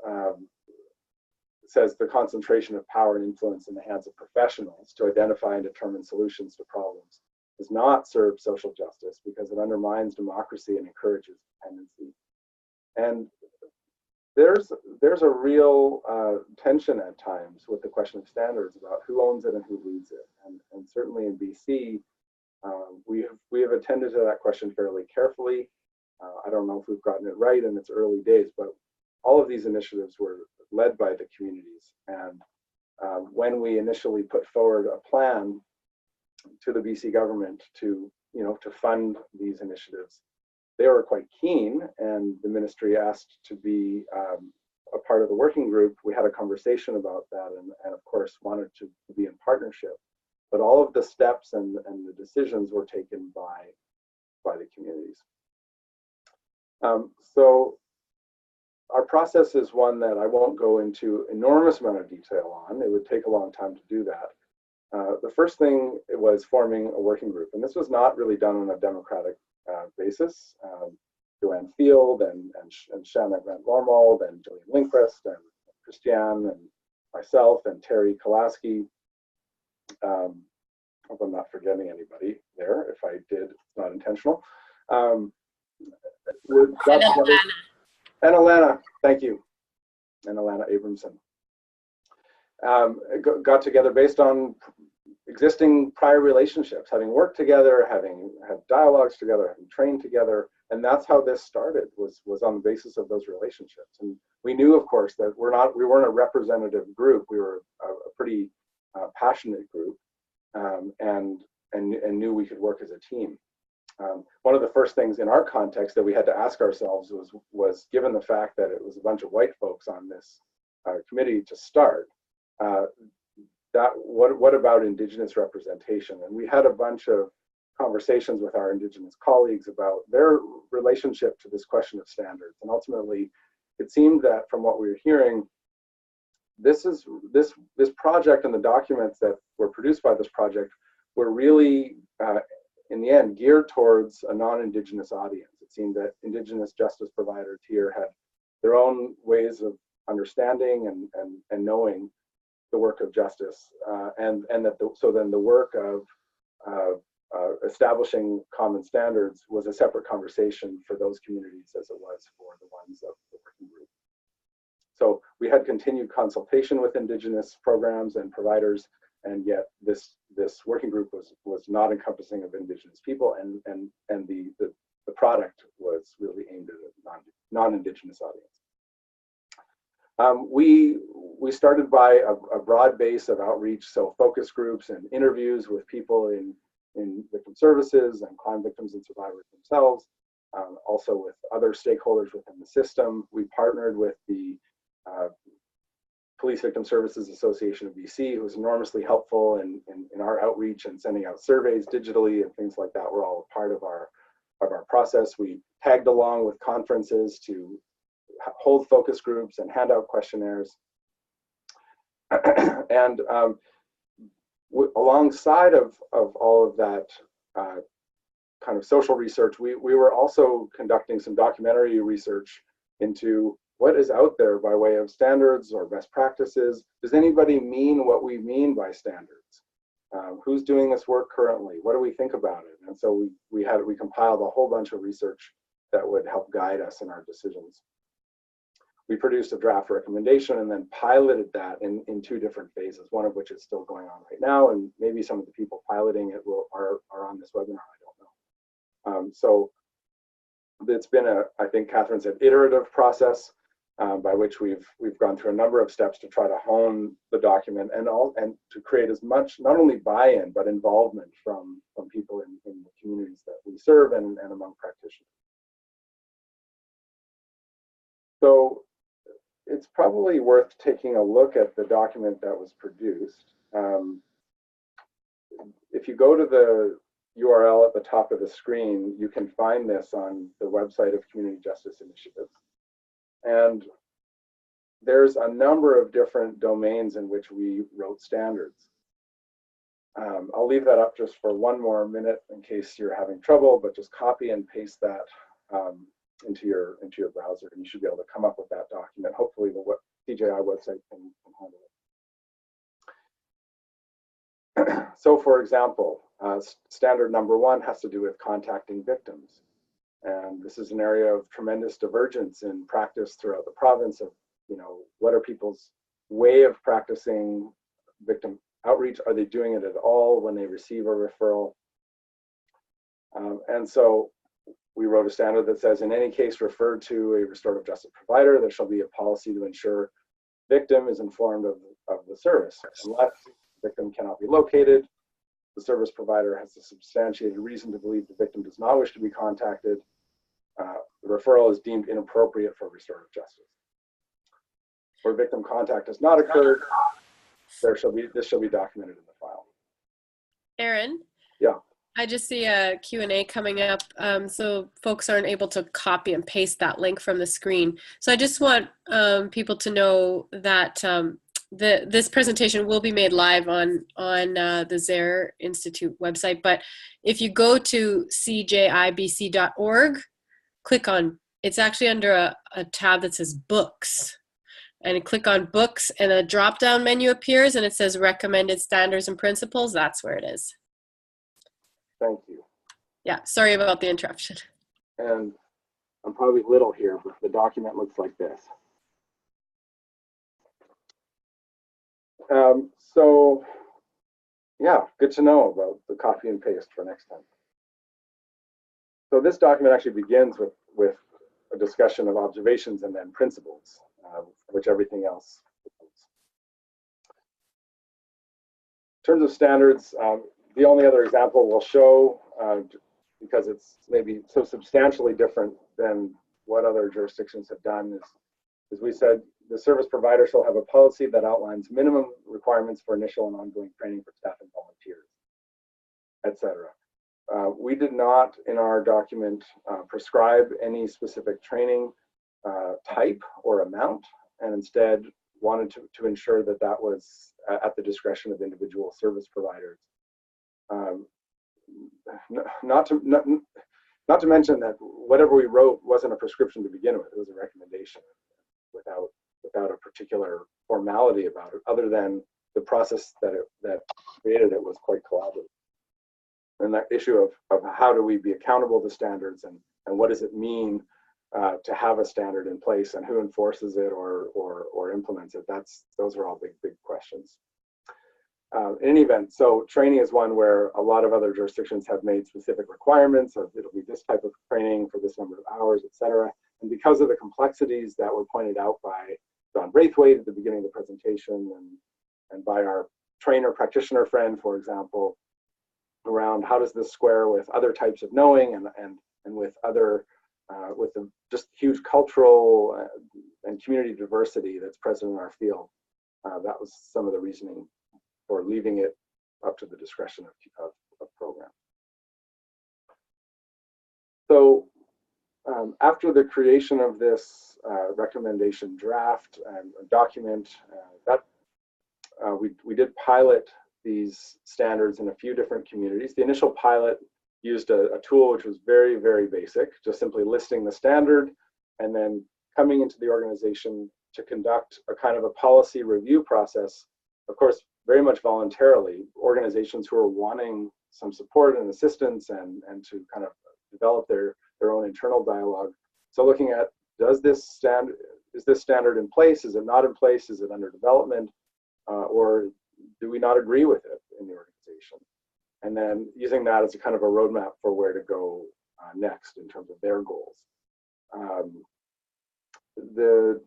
says, "The concentration of power and influence in the hands of professionals to identify and determine solutions to problems does not serve social justice because it undermines democracy and encourages dependency." And there's a real tension at times with the question of standards about who owns it and who leads it. And certainly in BC, we have attended to that question fairly carefully. I don't know if we've gotten it right in its early days, but all of these initiatives were led by the communities. And when we initially put forward a plan to the BC government to fund these initiatives, they were quite keen, and the ministry asked to be a part of the working group. We had a conversation about that, and of course wanted to be in partnership. But all of the steps and the decisions were taken by the communities. So our process is one that I won't go into enormous amount of detail on. It would take a long time to do that. The first thing was forming a working group, and this was not really done on a democratic basis. Joanne Field and Shanna Grant Lormold and Jillian Lindquist and Christiane and myself and Terry Kolaski. Hope I'm not forgetting anybody there. If I did, it's not intentional. And Alana, thank you. And Alana Abramson. Got together based on existing prior relationships, having worked together, having had dialogues together, having trained together. And that's how this started, was on the basis of those relationships. And we knew, of course, that we weren't a representative group. We were a pretty passionate group, and knew we could work as a team. One of the first things in our context that we had to ask ourselves was given the fact that it was a bunch of white folks on this committee to start, what about Indigenous representation? And we had a bunch of conversations with our Indigenous colleagues about their relationship to this question of standards. And ultimately, it seemed that from what we were hearing, this project and the documents that were produced by this project were really, in the end, geared towards a non-Indigenous audience. It seemed that Indigenous justice providers here had their own ways of understanding and knowing the work of justice, and that so then the work of establishing common standards was a separate conversation for those communities as it was for the ones of the working group. So we had continued consultation with Indigenous programs and providers, and yet this working group was not encompassing of Indigenous people, and the product was really aimed at a non-Indigenous audience. We started by a broad base of outreach, so focus groups and interviews with people in victim services and crime victims and survivors themselves, also with other stakeholders within the system. We partnered with the Police Victim Services Association of BC, who was enormously helpful in our outreach and sending out surveys digitally and things like that were all part of our process. We tagged along with conferences to hold focus groups and hand out questionnaires. And alongside of all of that kind of social research, we were also conducting some documentary research into what is out there by way of standards or best practices. Does anybody mean what we mean by standards? Who's doing this work currently? What do we think about it? And so we compiled a whole bunch of research that would help guide us in our decisions. We produced a draft recommendation and then piloted that in 2 different phases, one of which is still going on right now, and maybe some of the people piloting it are on this webinar, I don't know. So it's been I think Catherine said, iterative process by which we've gone through a number of steps to try to hone the document and to create as much, not only buy-in, but involvement from people in the communities that we serve and among practitioners. So it's probably worth taking a look at the document that was produced. If you go to the URL at the top of the screen, you can find this on the website of Community Justice Initiative. And there's a number of different domains in which we wrote standards. I'll leave that up just for 1 more minute in case you're having trouble, but just copy and paste that into your browser, and you should be able to come up with that document. Hopefully the CJI website can handle it. So for example, standard number 1 has to do with contacting victims. And this is an area of tremendous divergence in practice throughout the province of, what are people's way of practicing victim outreach? Are they doing it at all when they receive a referral? And so we wrote a standard that says, in any case referred to a restorative justice provider, there shall be a policy to ensure victim is informed of the service. Unless the victim cannot be located, the service provider has a substantiated reason to believe the victim does not wish to be contacted. The referral is deemed inappropriate for restorative justice. Where victim contact has not occurred, this shall be documented in the file. Aaron? Yeah. I just see a Q&A coming up, so folks aren't able to copy and paste that link from the screen. So I just want people to know that this presentation will be made live on the Zehr Institute website. But if you go to cjibc.org, click on, it's actually under a tab that says Books. And click on Books, and a drop-down menu appears, and it says Recommended Standards and Principles. That's where it is. Thank you. Yeah, sorry about the interruption. And I'm probably little here, but the document looks like this. So yeah, good to know about the copy and paste for next time. So this document actually begins with a discussion of observations and then principles, which everything else includes. In terms of standards, the only other example we'll show, because it's maybe so substantially different than what other jurisdictions have done, is we said the service provider shall have a policy that outlines minimum requirements for initial and ongoing training for staff and volunteers, etc. We did not, in our document, prescribe any specific training type or amount, and instead wanted to ensure that that was at the discretion of individual service providers. Not to mention that whatever we wrote wasn't a prescription to begin with; it was a recommendation, without a particular formality about it, other than the process that created it was quite collaborative. And that issue of how do we be accountable to standards and what does it mean to have a standard in place, and who enforces it or implements it? Those are all big questions. In any event, so training is one where a lot of other jurisdictions have made specific requirements of it'll be this type of training for this number of hours, et cetera. And because of the complexities that were pointed out by Don Braithwaite at the beginning of the presentation and by our trainer practitioner friend, for example, around how does this square with other types of knowing and with other, with the just huge cultural and community diversity that's present in our field. That was some of the reasoning for leaving it up to the discretion of program. So after the creation of this recommendation draft and document, we did pilot these standards in a few different communities. The initial pilot used a tool which was very, very basic, just simply listing the standard and then coming into the organization to conduct a kind of a policy review process, of course, very much voluntarily. Organizations who are wanting some support and assistance and to kind of develop their own internal dialogue. So looking at, is this standard in place? Is it not in place? Is it under development? Or do we not agree with it in the organization? And then using that as a kind of a roadmap for where to go next in terms of their goals. The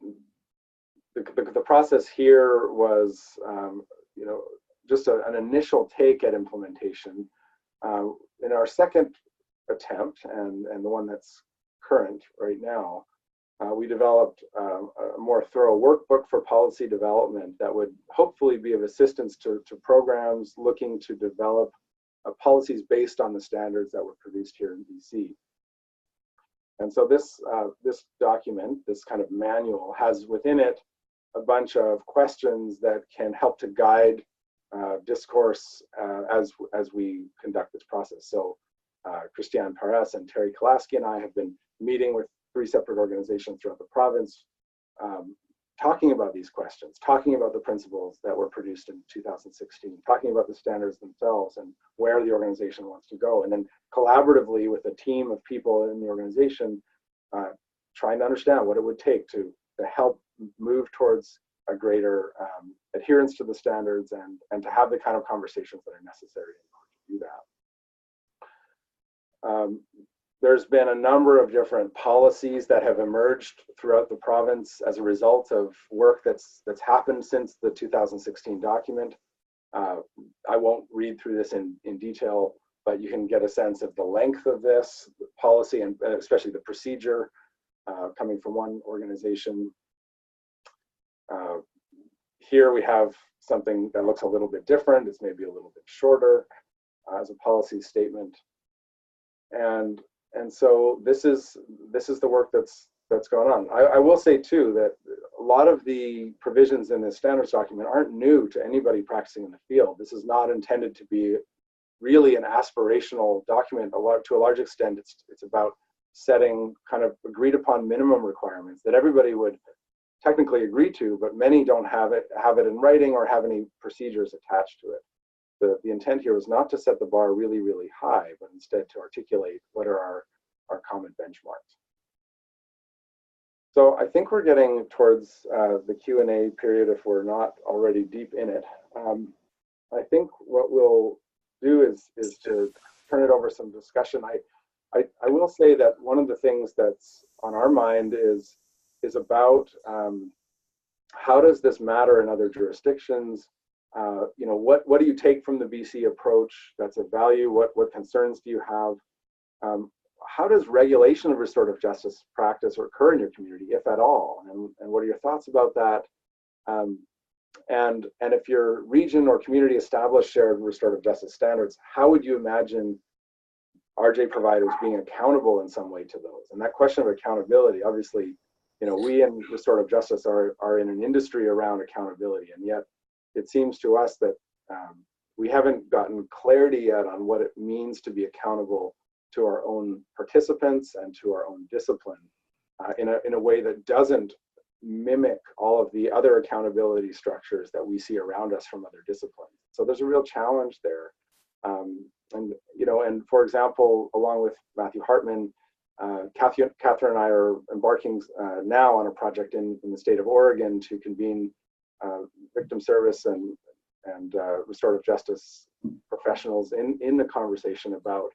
process here was, just an initial take at implementation. In our second attempt, and the one that's current right now, we developed a more thorough workbook for policy development that would hopefully be of assistance to programs looking to develop policies based on the standards that were produced here in BC. And so this document, this kind of manual, has within it a bunch of questions that can help to guide discourse as we conduct this process. So Christiane Perils and Terry Kolaski and I have been meeting with 3 separate organizations throughout the province, talking about these questions, talking about the principles that were produced in 2016, talking about the standards themselves and where the organization wants to go, and then collaboratively with a team of people in the organization, trying to understand what it would take to help move towards a greater adherence to the standards and to have the kind of conversations that are necessary in order to do that. There's been a number of different policies that have emerged throughout the province as a result of work that's happened since the 2016 document. I won't read through this in detail, but you can get a sense of the length of this policy and especially the procedure coming from one organization. Here we have something that looks a little bit different. It's maybe a little bit shorter as a policy statement. And so this is the work that's going on. I will say too that a lot of the provisions in this standards document aren't new to anybody practicing in the field. This is not intended to be really an aspirational document. To a large extent, it's about setting kind of agreed upon minimum requirements that everybody would technically agree to, but many don't have it in writing or have any procedures attached to it. The intent here was not to set the bar really, really high, but instead to articulate what are our common benchmarks. So I think we're getting towards the Q&A period if we're not already deep in it. I think what we'll do is to turn it over some discussion. I will say that one of the things that's on our mind is about how does this matter in other jurisdictions? What do you take from the BC approach that's of value? What concerns do you have? How does regulation of restorative justice practice occur in your community, if at all? And what are your thoughts about that? And if your region or community established shared restorative justice standards, how would you imagine RJ providers being accountable in some way to those? And that question of accountability, obviously, we in restorative justice are in an industry around accountability, and yet it seems to us that we haven't gotten clarity yet on what it means to be accountable to our own participants and to our own discipline in a way that doesn't mimic all of the other accountability structures that we see around us from other disciplines. So there's a real challenge there. And for example, along with Matthew Hartman, Catherine and I are embarking now on a project in the state of Oregon to convene victim service and restorative justice professionals in the conversation about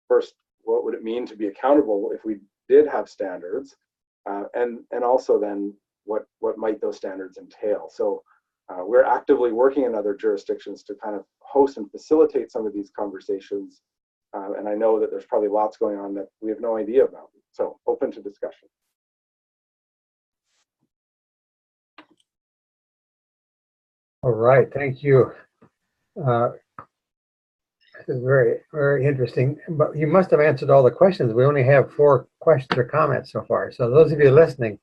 first, what would it mean to be accountable if we did have standards, and also then what might those standards entail. So we're actively working in other jurisdictions to kind of host and facilitate some of these conversations. And I know that there's probably lots going on that we have no idea about. So open to discussion. All right, thank you. This is very, very interesting, but you must have answered all the questions. We only have 4 questions or comments so far. So those of you listening,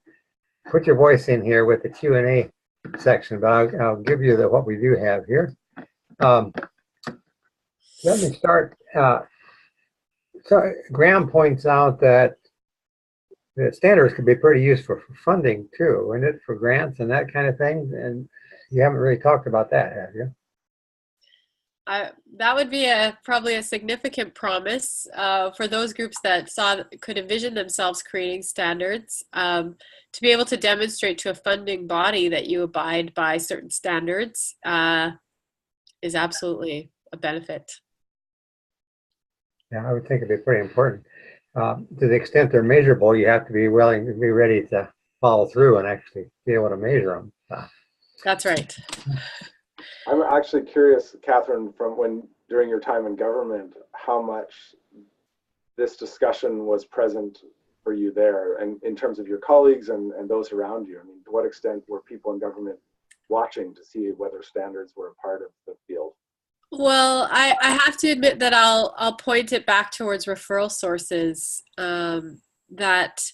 put your voice in here with the Q&A section, but I'll give you what we do have here. Let me start. So Graham points out that the standards could be pretty useful for funding too, isn't it, for grants and that kind of thing? And you haven't really talked about that, have you? That would be probably a significant promise for those groups that could envision themselves creating standards, to be able to demonstrate to a funding body that you abide by certain standards is absolutely a benefit. Yeah, I would think it'd be pretty important. To the extent they're measurable, you have to be willing to be ready to follow through and actually be able to measure them. That's right. I'm actually curious, Catherine, from during your time in government, how much this discussion was present for you there, and in terms of your colleagues and those around you. I mean, to what extent were people in government watching to see whether standards were a part of the field? Well, I have to admit that I'll point it back towards referral sources, that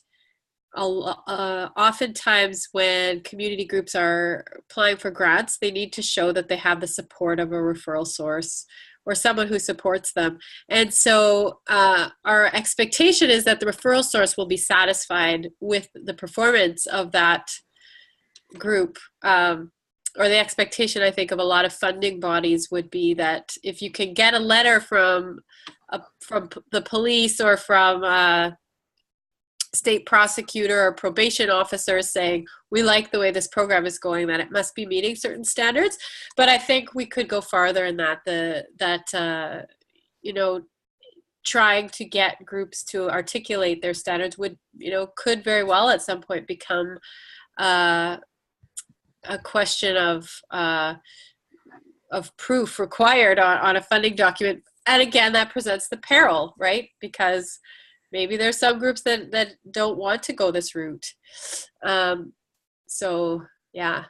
oftentimes when community groups are applying for grants, they need to show that they have the support of a referral source or someone who supports them. And so our expectation is that the referral source will be satisfied with the performance of that group. Or the expectation, I think, of a lot of funding bodies would be that if you can get a letter from the police or from state prosecutor or probation officer saying, we like the way this program is going, that it must be meeting certain standards. But I think we could go farther in that, trying to get groups to articulate their standards could very well at some point become a question of proof required on a funding document. And again, that presents the peril, right? Because maybe there's some groups that don't want to go this route. So yeah,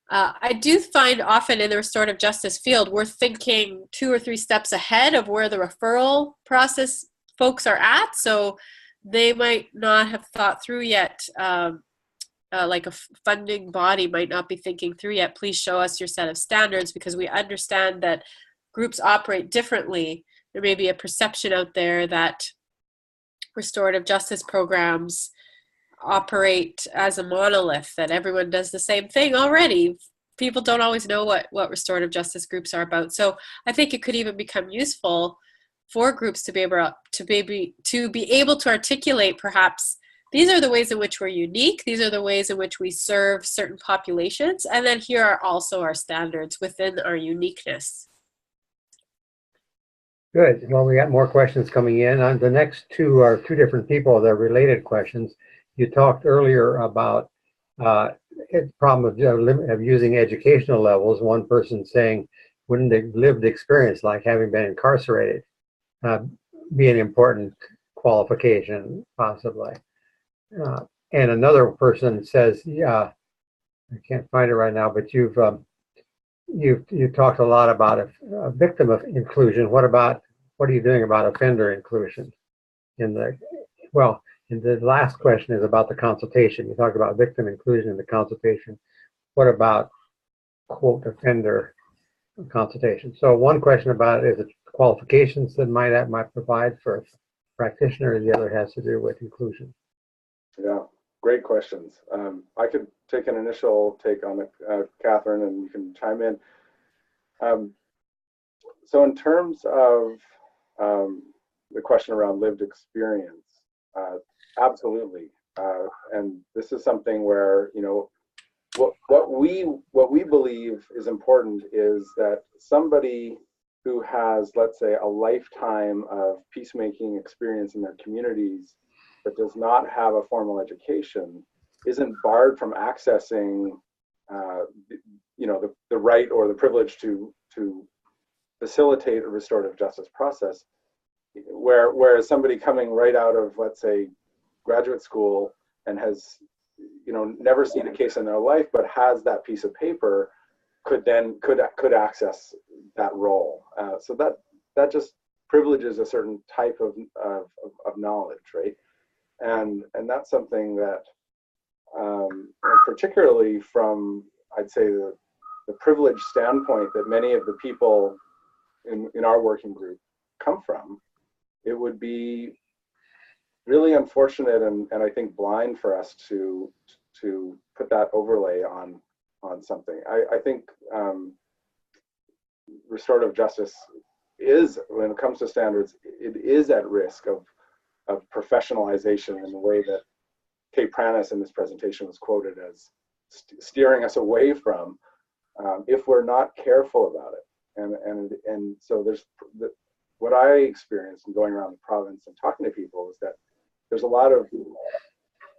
I do find often in the restorative justice field, we're thinking 2 or 3 steps ahead of where the referral process folks are at. So they might not have thought through yet, like a funding body might not be thinking through yet, please show us your set of standards, because we understand that groups operate differently. There may be a perception out there that restorative justice programs operate as a monolith, that everyone does the same thing already. People don't always know what restorative justice groups are about. So I think it could even become useful for groups to be able to articulate, perhaps, these are the ways in which we're unique, these are the ways in which we serve certain populations, and then here are also our standards within our uniqueness. Good. Well, we got more questions coming in. The next 2 are 2 different people. They're related questions. You talked earlier about the problem of using educational levels. One person saying, wouldn't a lived experience like having been incarcerated be an important qualification, possibly? And another person says, yeah, I can't find it right now, but you've talked a lot about a victim of inclusion. What are you doing about offender inclusion? The last question is about the consultation. You talked about victim inclusion in the consultation. What about, quote, offender consultation? So one question about it is the qualifications that might provide for a practitioner, and the other has to do with inclusion. Yeah, great questions. I could take an initial take on it, Catherine, and you can chime in. So in terms of the question around lived experience, Absolutely. And this is something where, you know, what we believe is important is that somebody who has, let's say, a lifetime of peacemaking experience in their communities but does not have a formal education isn't barred from accessing, you know, the right or the privilege to facilitate a restorative justice process. Whereas somebody coming right out of, let's say, graduate school and has, you know, never seen a case in their life but has that piece of paper could access that role. So that just privileges a certain type of knowledge, right? And that's something that, particularly from, I'd say, the privileged standpoint that many of the people in our working group come from, it would be really unfortunate and I think blind for us to put that overlay on something. I think restorative justice is, when it comes to standards, it is at risk of professionalization in the way that Kay Pranis in this presentation was quoted as steering us away from, if we're not careful about it. And so there's what I experienced in going around the province and talking to people is that there's a lot of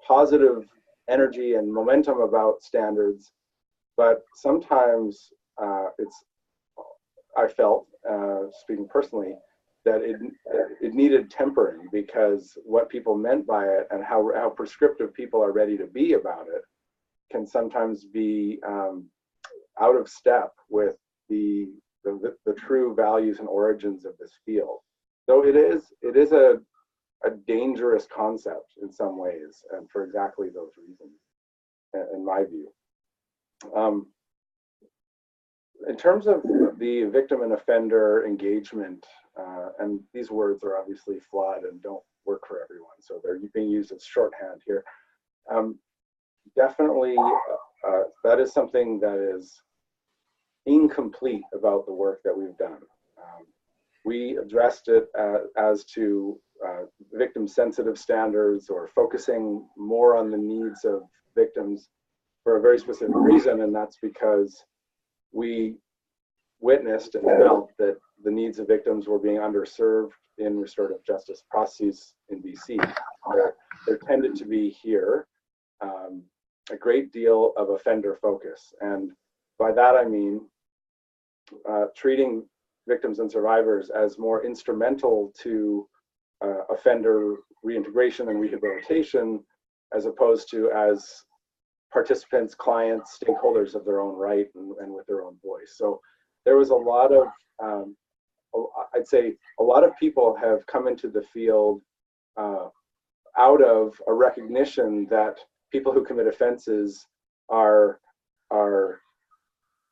positive energy and momentum about standards, but sometimes I felt, speaking personally, that it needed tempering, because what people meant by it and how prescriptive people are ready to be about it can sometimes be out of step with the true values and origins of this field. So it is a dangerous concept in some ways, and for exactly those reasons, in my view. In terms of the victim and offender engagement, and these words are obviously flawed and don't work for everyone, so they're being used as shorthand here. Definitely, that is something that is incomplete about the work that we've done. We addressed it as to victim-sensitive standards, or focusing more on the needs of victims for a very specific reason, and that's because we witnessed and felt that the needs of victims were being underserved in restorative justice processes in BC. There tended to be here a great deal of offender focus, and by that I mean treating victims and survivors as more instrumental to offender reintegration and rehabilitation, as opposed to as participants, clients, stakeholders of their own right and with their own voice. So there was a lot of, I'd say a lot of people have come into the field out of a recognition that people who commit offenses are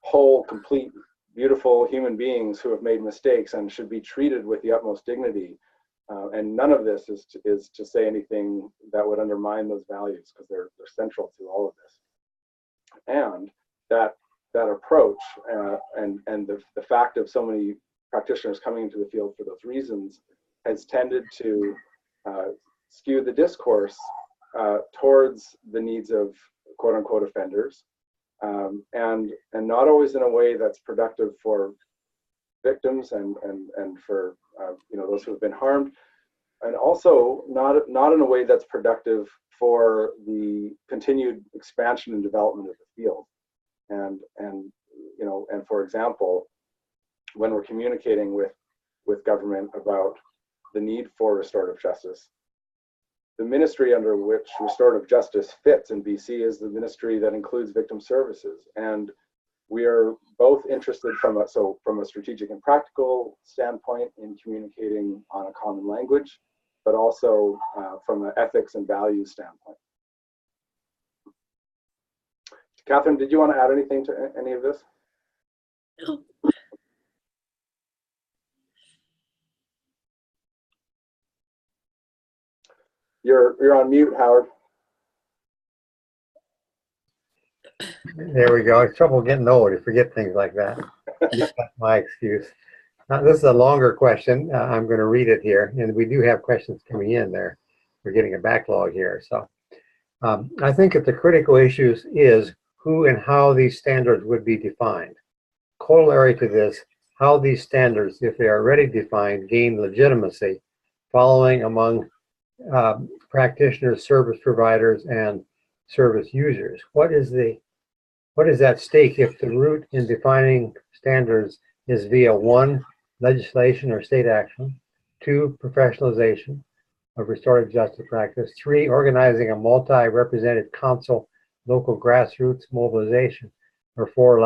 whole, complete, beautiful human beings who have made mistakes and should be treated with the utmost dignity. And none of this is to say anything that would undermine those values, because they're central to all of this. And that approach and the fact of so many practitioners coming into the field for those reasons has tended to skew the discourse towards the needs of quote unquote offenders, and not always in a way that's productive for victims and for you know, those who have been harmed, and also not in a way that's productive for the continued expansion and development of the field. And you know, and for example, when we're communicating with government about the need for restorative justice, the ministry under which restorative justice fits in BC is the ministry that includes victim services. And we are both interested from a strategic and practical standpoint in communicating on a common language, but also from an ethics and values standpoint. Catherine, did you want to add anything to any of this? No. You're on mute, Howard. There we go. It's trouble getting old. You forget things like that. That's my excuse. Now, this is a longer question. I'm going to read it here, and we do have questions coming in there. we're getting a backlog here. So I think that the critical issue is who and how these standards would be defined. Corollary to this, how these standards, if they are already defined, gain legitimacy following among practitioners, service providers, and service users. What is at stake if the route in defining standards is via 1, legislation or state action, 2, professionalization of restorative justice practice, 3, organizing a multi-represented council local grassroots mobilization, or 4,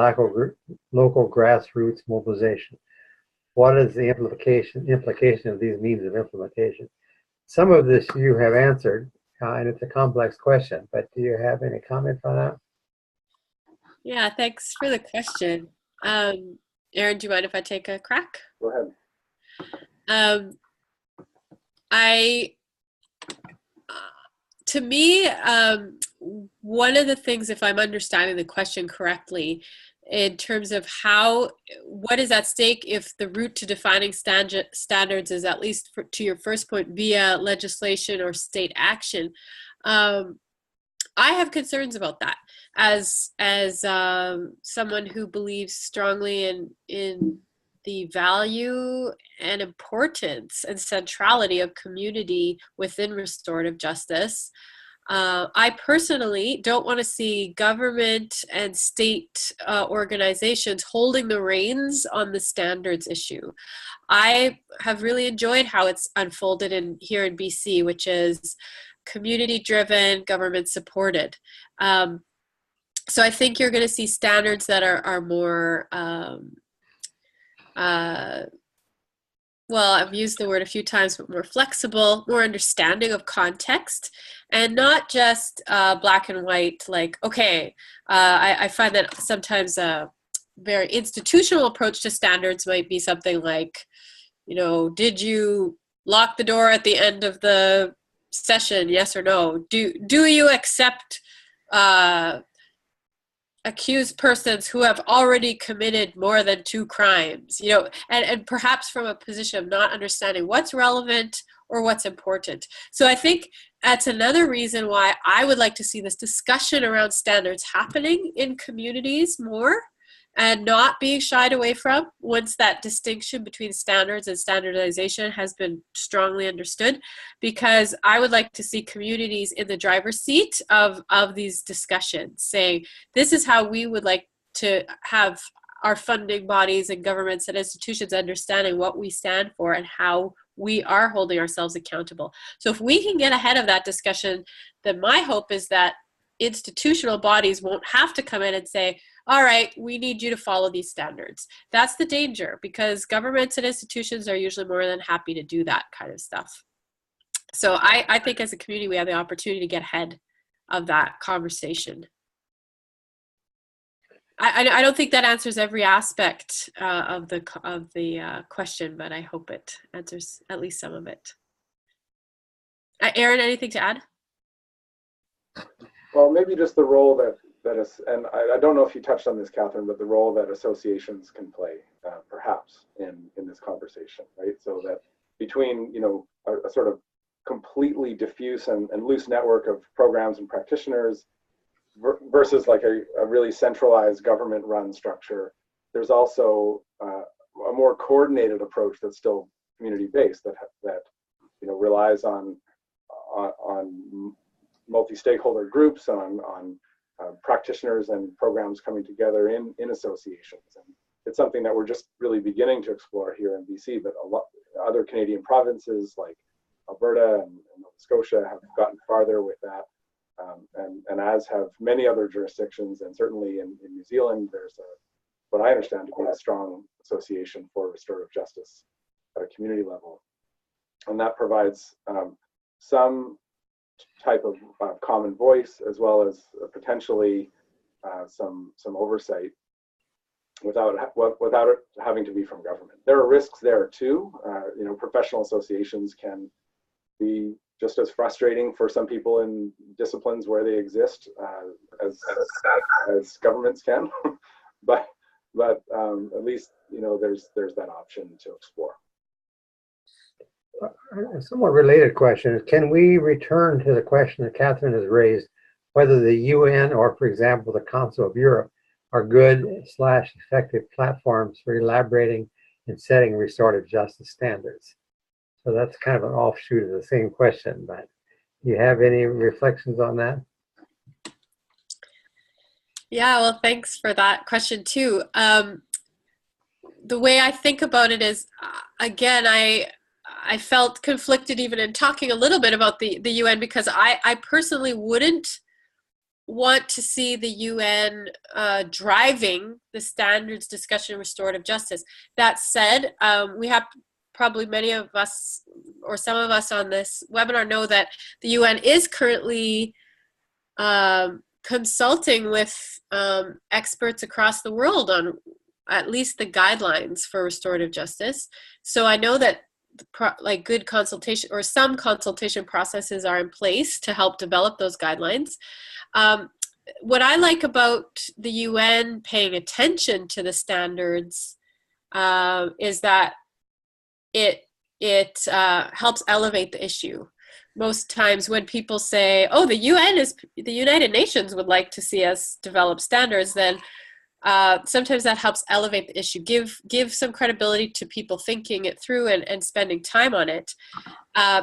local grassroots mobilization. What is the implication of these means of implementation? Some of this you have answered, and it's a complex question, but do you have any comments on that? Yeah, thanks for the question. Aaron, do you mind if I take a crack? Go ahead. To me, one of the things, if I'm understanding the question correctly, in terms of what is at stake if the route to defining standards is, at least to your first point, via legislation or state action, I have concerns about that as someone who believes strongly in the value and importance and centrality of community within restorative justice. I personally don't want to see government and state organizations holding the reins on the standards issue. I have really enjoyed how it's unfolded here in BC, which is community-driven, government-supported. So I think you're going to see standards that are more, well, I've used the word a few times, but more flexible, more understanding of context, and not just black and white, like, okay, I find that sometimes a very institutional approach to standards might be something like, did you lock the door at the end of the session, yes or no? Do you accept accused persons who have already committed more than 2 crimes, and perhaps from a position of not understanding what's relevant or what's important. So I think that's another reason why I would like to see this discussion around standards happening in communities more, and not being shied away from once that distinction between standards and standardization has been strongly understood, because I would like to see communities in the driver's seat of these discussions, saying, this is how we would like to have our funding bodies and governments and institutions understanding what we stand for and how we are holding ourselves accountable. So if we can get ahead of that discussion, then my hope is that institutional bodies won't have to come in and say, all right, we need you to follow these standards. That's the danger, because governments and institutions are usually more than happy to do that kind of stuff. So I think as a community, we have the opportunity to get ahead of that conversation. I don't think that answers every aspect of the question, but I hope it answers at least some of it. Aaron, anything to add? Well, maybe just the role that is, and I don't know if you touched on this, Catherine, but the role that associations can play, perhaps, in this conversation, right? So that between, a sort of completely diffuse and loose network of programs and practitioners versus like a really centralized government-run structure, there's also a more coordinated approach that's still community-based, that relies on multi-stakeholder groups, on practitioners and programs coming together in associations. And it's something that we're just really beginning to explore here in BC, but a lot other Canadian provinces like Alberta and Nova Scotia have gotten farther with that. And as have many other jurisdictions, and certainly in New Zealand, there's what I understand to be a strong association for restorative justice at a community level. And that provides some type of common voice, as well as potentially some oversight without it having to be from government. There are risks there too. Professional associations can be just as frustrating for some people in disciplines where they exist as governments can, but at least there's that option to explore. A somewhat related question is, can we return to the question that Catherine has raised, whether the UN or, for example, the Council of Europe are good/effective platforms for elaborating and setting restorative justice standards? So that's kind of an offshoot of the same question, but do you have any reflections on that? Yeah, well, thanks for that question too. The way I think about it is, again, I felt conflicted even in talking a little bit about the UN, because I personally wouldn't want to see the UN driving the standards discussion in restorative justice. That said, we have probably many of us or some of us on this webinar know that the UN is currently consulting with experts across the world on at least the guidelines for restorative justice. So I know that like good consultation or some consultation processes are in place to help develop those guidelines. What I like about the UN paying attention to the standards is that it helps elevate the issue. Most times when people say, oh, the United Nations would like to see us develop standards, then sometimes that helps elevate the issue, give some credibility to people thinking it through and spending time on it.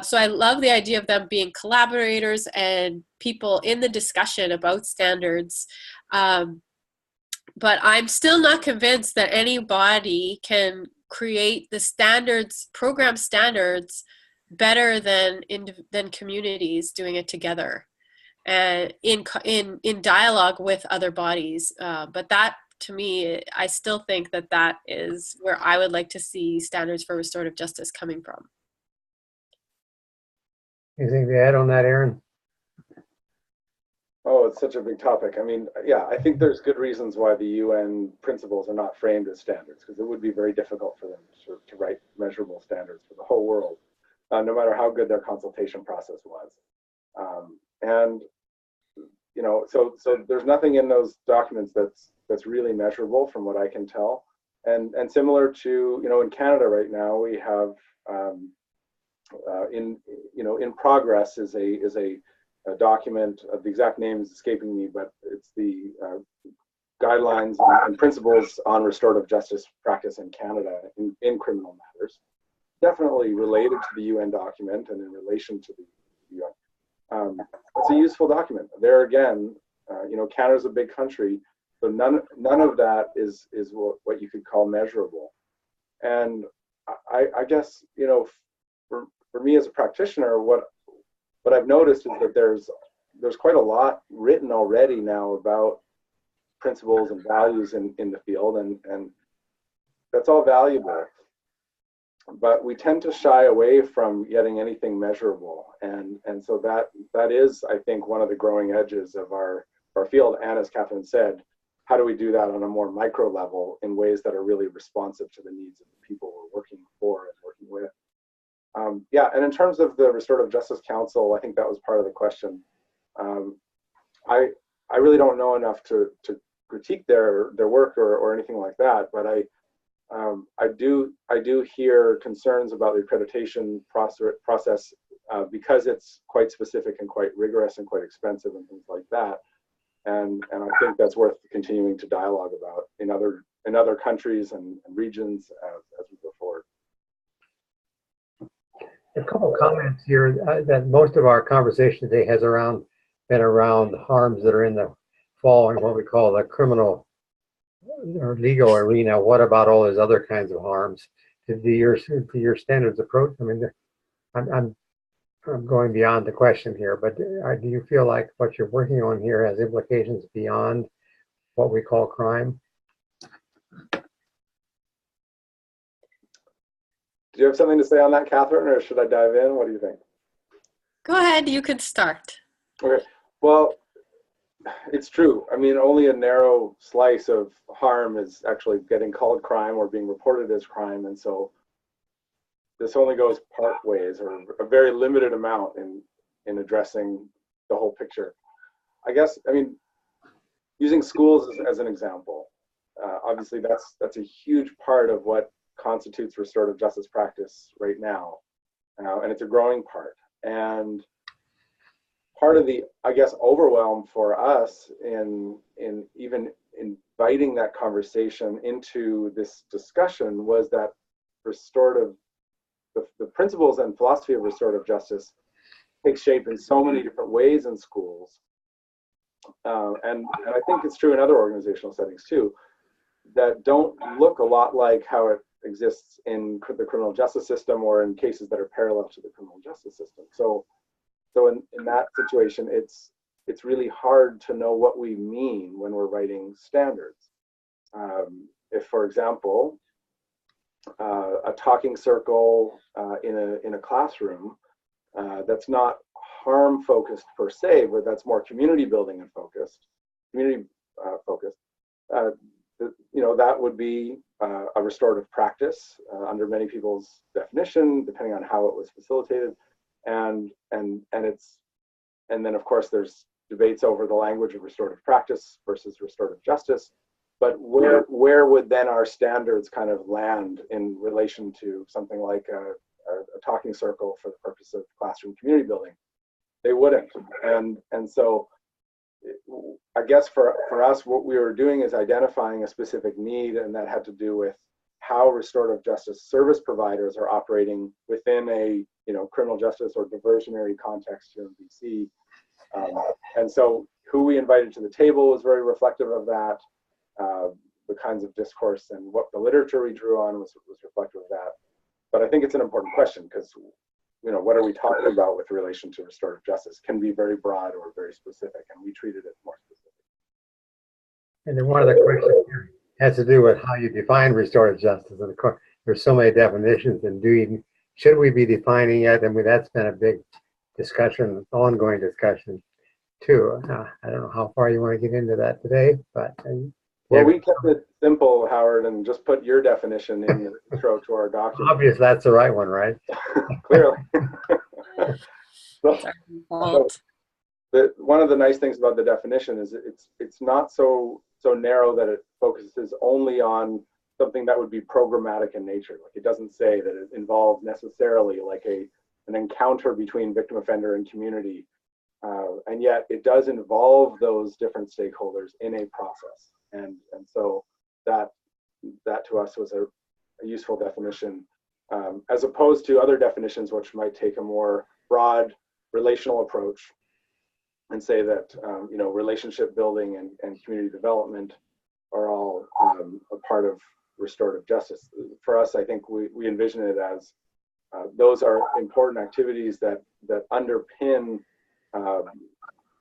So I love the idea of them being collaborators and people in the discussion about standards. But I'm still not convinced that anybody can create the standards, program standards, better than communities doing it together and in dialogue with other bodies. But that, to me, I still think that is where I would like to see standards for restorative justice coming from. Anything to add on that, Aaron? Oh, it's such a big topic. I mean, yeah, I think there's good reasons why the UN principles are not framed as standards, because it would be very difficult for them to write measurable standards for the whole world, no matter how good their consultation process was. And you know, so there's nothing in those documents that's really measurable from what I can tell. And similar to, you know, in Canada right now, we have in progress is a document. The exact name is escaping me, but it's the guidelines and principles on restorative justice practice in Canada in criminal matters. Definitely related to the UN document and in relation to the UN. It's a useful document. There again, you know, Canada's a big country, so none of that is what you could call measurable. And I guess, you know, for me as a practitioner, what I've noticed is that there's quite a lot written already now about principles and values in the field, and that's all valuable. But we tend to shy away from getting anything measurable, and so that is, I think, one of the growing edges of our field. And as Catherine said, how do we do that on a more micro level in ways that are really responsive to the needs of the people we're working for and working with? Yeah, and in terms of the Restorative Justice Council, I think that was part of the question. I really don't know enough to critique their work or anything like that, but I do hear concerns about the accreditation process because it's quite specific and quite rigorous and quite expensive and things like that. And I think that's worth continuing to dialogue about in other countries and regions as we go forward. A couple of comments here that most of our conversation today has been around harms that are in the fall and what we call the criminal or legal arena. What about all those other kinds of harms? To your standards approach, I mean, I'm going beyond the question here, but do you feel like what you're working on here has implications beyond what we call crime? Do you have something to say on that, Catherine, or should I dive in? What do you think? Go ahead, you can start. Okay, well, it's true. I mean, only a narrow slice of harm is actually getting called crime or being reported as crime, and so this only goes part ways, or a very limited amount in addressing the whole picture. I guess, I mean, using schools as an example, obviously that's a huge part of what constitutes restorative justice practice right now. and it's a growing part. And part of the, I guess, overwhelm for us in even inviting that conversation into this discussion was that restorative, the principles and philosophy of restorative justice take shape in so many different ways in schools. And I think it's true in other organizational settings too, that don't look a lot like how it exists in the criminal justice system or in cases that are parallel to the criminal justice system. So in that situation, it's really hard to know what we mean when we're writing standards. If, for example, a talking circle in a classroom that's not harm focused per se, but that's more community building and focused, that would be a restorative practice under many people's definition, depending on how it was facilitated, and then of course there's debates over the language of restorative practice versus restorative justice. But where would then our standards kind of land in relation to something like a talking circle for the purpose of classroom community building? They wouldn't. And so I guess for us, what we were doing is identifying a specific need, and that had to do with how restorative justice service providers are operating within a criminal justice or diversionary context here in BC. And so who we invited to the table was very reflective of that. The kinds of discourse and what the literature we drew on was reflective of that. But I think it's an important question because, what are we talking about with relation to restorative justice? Can be very broad or very specific, and we treated it more specific. And then one of the questions here has to do with how you define restorative justice. And of course, there's so many definitions, and should we be defining it? I mean, that's been a big discussion, ongoing discussion too. I don't know how far you want to get into that today, but well, we kept it simple, Howard, and just put your definition in the intro to our document. Obviously, that's the right one, right? Clearly. One of the nice things about the definition is it's not so narrow that it focuses only on something that would be programmatic in nature. Like, it doesn't say that it involves necessarily like an encounter between victim offender and community, and yet it does involve those different stakeholders in a process. And so that to us was a useful definition, as opposed to other definitions which might take a more broad relational approach and say that relationship building and community development are all a part of restorative justice. For us, I think we envision it as those are important activities that underpin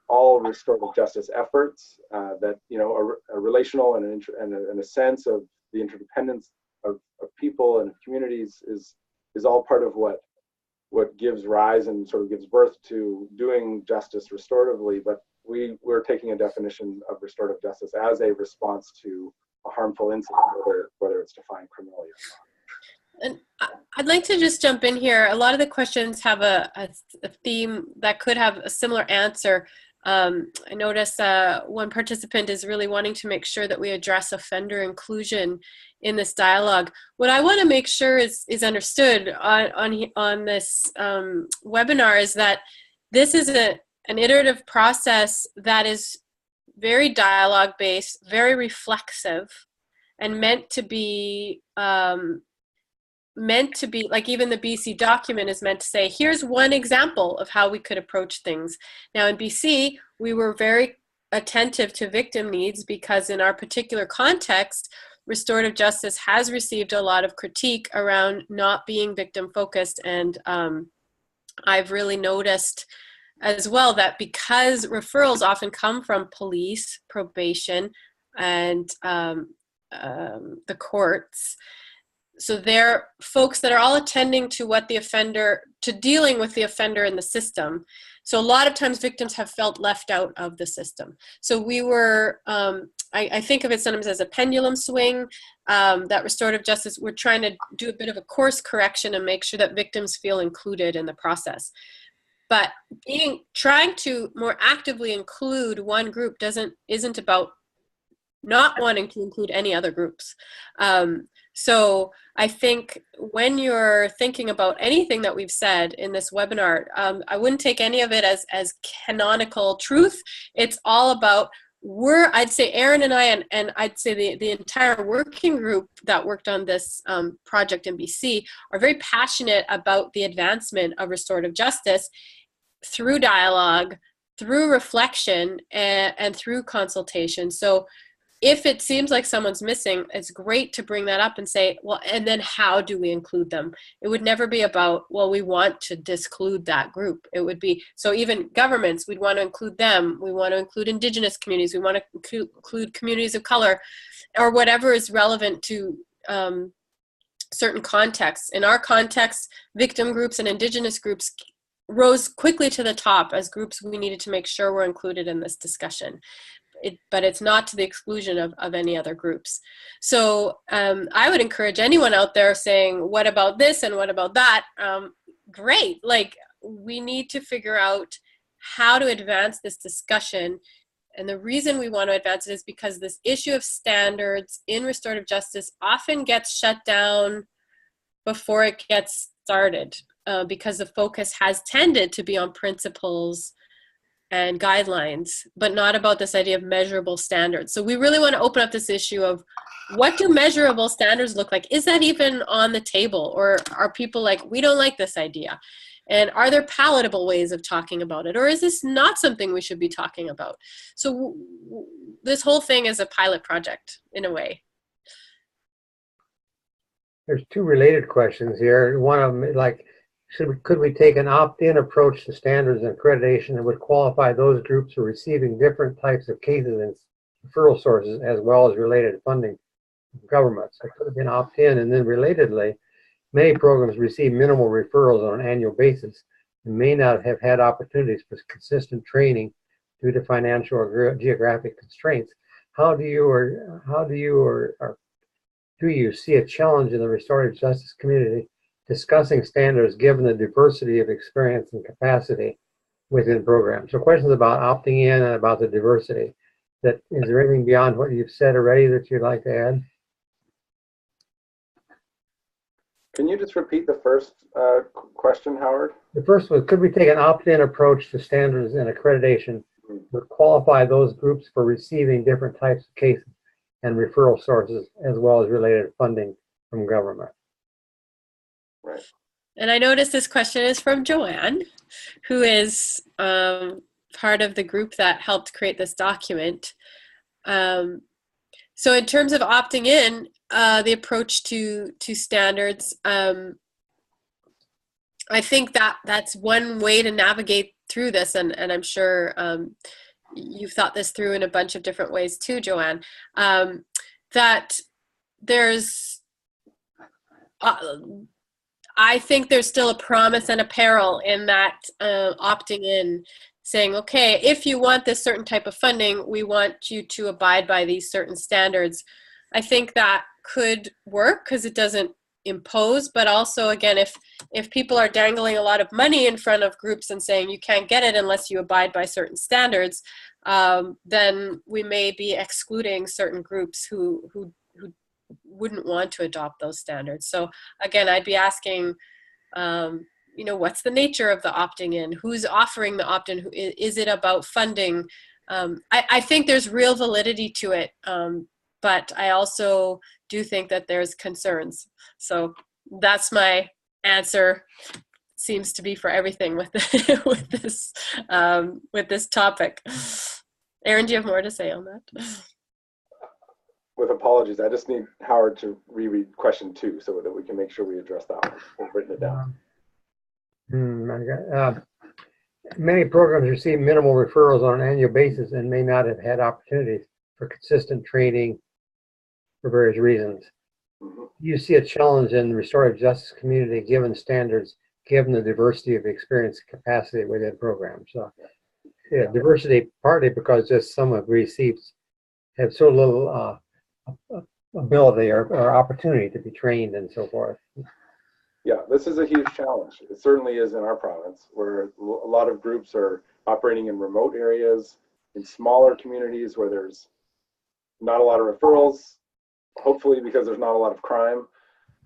all restorative justice efforts, that a relational and a sense of the interdependence of people and communities is all part of what gives rise and sort of gives birth to doing justice restoratively. But we're taking a definition of restorative justice as a response to a harmful incident, whether it's defined criminally or not. And I'd like to just jump in here. A lot of the questions have a theme that could have a similar answer. I notice one participant is really wanting to make sure that we address offender inclusion in this dialogue. What I want to make sure is understood on this webinar is that this is an iterative process that is very dialogue based, very reflexive, and meant to be like, even the BC document is meant to say, here's one example of how we could approach things. Now in BC, we were very attentive to victim needs because in our particular context, restorative justice has received a lot of critique around not being victim focused. And I've really noticed as well that because referrals often come from police, probation, and the courts, so they're folks that are all attending to dealing with the offender in the system. So a lot of times victims have felt left out of the system. So we were, I think of it sometimes as a pendulum swing, that restorative justice, we're trying to do a bit of a course correction and make sure that victims feel included in the process. But trying to more actively include one group isn't about not wanting to include any other groups. So I think when you're thinking about anything that we've said in this webinar, I wouldn't take any of it as canonical truth. It's all about, I'd say Aaron and I, and I'd say the entire working group that worked on this project in BC are very passionate about the advancement of restorative justice through dialogue, through reflection, and through consultation. So if it seems like someone's missing, it's great to bring that up and say, well, and then how do we include them? It would never be about, well, we want to disclude that group. It would be, so even governments, we'd want to include them. We want to include Indigenous communities. We want to include communities of color, or whatever is relevant to certain contexts. In our context, victim groups and Indigenous groups rose quickly to the top as groups we needed to make sure were included in this discussion. But it's not to the exclusion of any other groups. So I would encourage anyone out there saying, what about this and what about that? Great, like we need to figure out how to advance this discussion. And the reason we want to advance it is because this issue of standards in restorative justice often gets shut down before it gets started because the focus has tended to be on principles and guidelines, but not about this idea of measurable standards. So we really want to open up this issue of, what do measurable standards look like? Is that even on the table? Or are people like, we don't like this idea? And are there palatable ways of talking about it? Or is this not something we should be talking about? So this whole thing is a pilot project in a way. There's two related questions here. One of them, like, could we take an opt-in approach to standards and accreditation that would qualify those groups for receiving different types of cases and referral sources as well as related funding from governments? It could have been opt-in, and then relatedly, many programs receive minimal referrals on an annual basis and may not have had opportunities for consistent training due to financial or geographic constraints. Do you see a challenge in the restorative justice community discussing standards given the diversity of experience and capacity within programs? So questions about opting in and about the diversity. Is there anything beyond what you've said already that you'd like to add? Can you just repeat the first question, Howard? The first was, could we take an opt-in approach to standards and accreditation that would qualify those groups for receiving different types of cases and referral sources as well as related funding from government? Right. And I noticed this question is from Joanne, who is part of the group that helped create this document. So in terms of opting in, the approach to standards, I think that's one way to navigate through this, and I'm sure you've thought this through in a bunch of different ways too, Joanne, that there's I think there's still a promise and a peril in that opting in, saying, okay, if you want this certain type of funding, we want you to abide by these certain standards. I think that could work because it doesn't impose, but also, again, if people are dangling a lot of money in front of groups and saying you can't get it unless you abide by certain standards, then we may be excluding certain groups who wouldn't want to adopt those standards. So again, I'd be asking, what's the nature of the opting in? Who's offering the opt-in? Is it about funding? I think there's real validity to it, but I also do think that there's concerns. So that's my answer. Seems to be for everything with with this topic. Aaron, do you have more to say on that? With apologies, I just need Howard to reread question 2 so that we can make sure we address that one. We've written it down. Many programs receive minimal referrals on an annual basis and may not have had opportunities for consistent training for various reasons. Mm-hmm. You see a challenge in the restorative justice community given standards, given the diversity of experience and capacity within programs. So, diversity partly because just some of receipts have so little ability or opportunity to be trained and so forth. Yeah, this is a huge challenge. It certainly is in our province, where a lot of groups are operating in remote areas, in smaller communities where there's not a lot of referrals, hopefully because there's not a lot of crime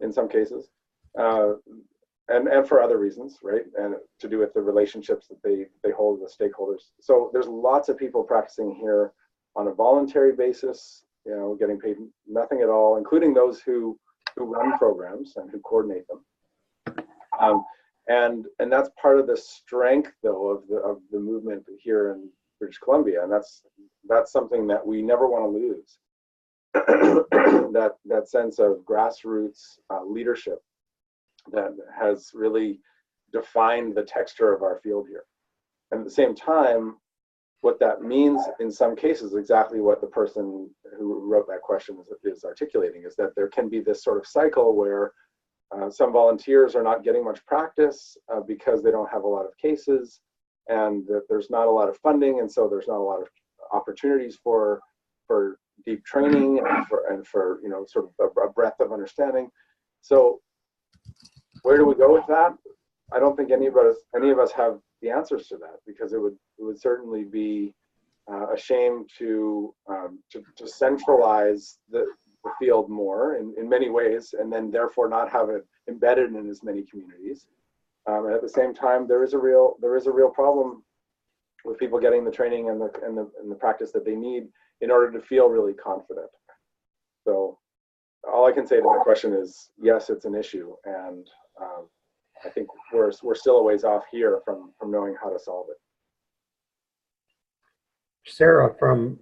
in some cases, and for other reasons, right? And to do with the relationships that they hold with stakeholders. So there's lots of people practicing here on a voluntary basis, you know, getting paid nothing at all, including those who run programs and who coordinate them. And that's part of the strength, though, of the movement here in British Columbia, and that's something that we never want to lose. that sense of grassroots leadership that has really defined the texture of our field here. And at the same time, what that means in some cases, exactly what the person who wrote that question is articulating, is that there can be this sort of cycle where some volunteers are not getting much practice because they don't have a lot of cases, and that there's not a lot of funding, and so there's not a lot of opportunities for deep training and for you know, sort of a breadth of understanding. So where do we go with that? I don't think any of us have the answers to that, because it would certainly be a shame to centralize the field more in many ways, and then therefore not have it embedded in as many communities. And at the same time, there is a real problem with people getting the training and the practice that they need in order to feel really confident. So all I can say to that question is, yes, it's an issue, and I think we're still a ways off here from knowing how to solve it. Sarah from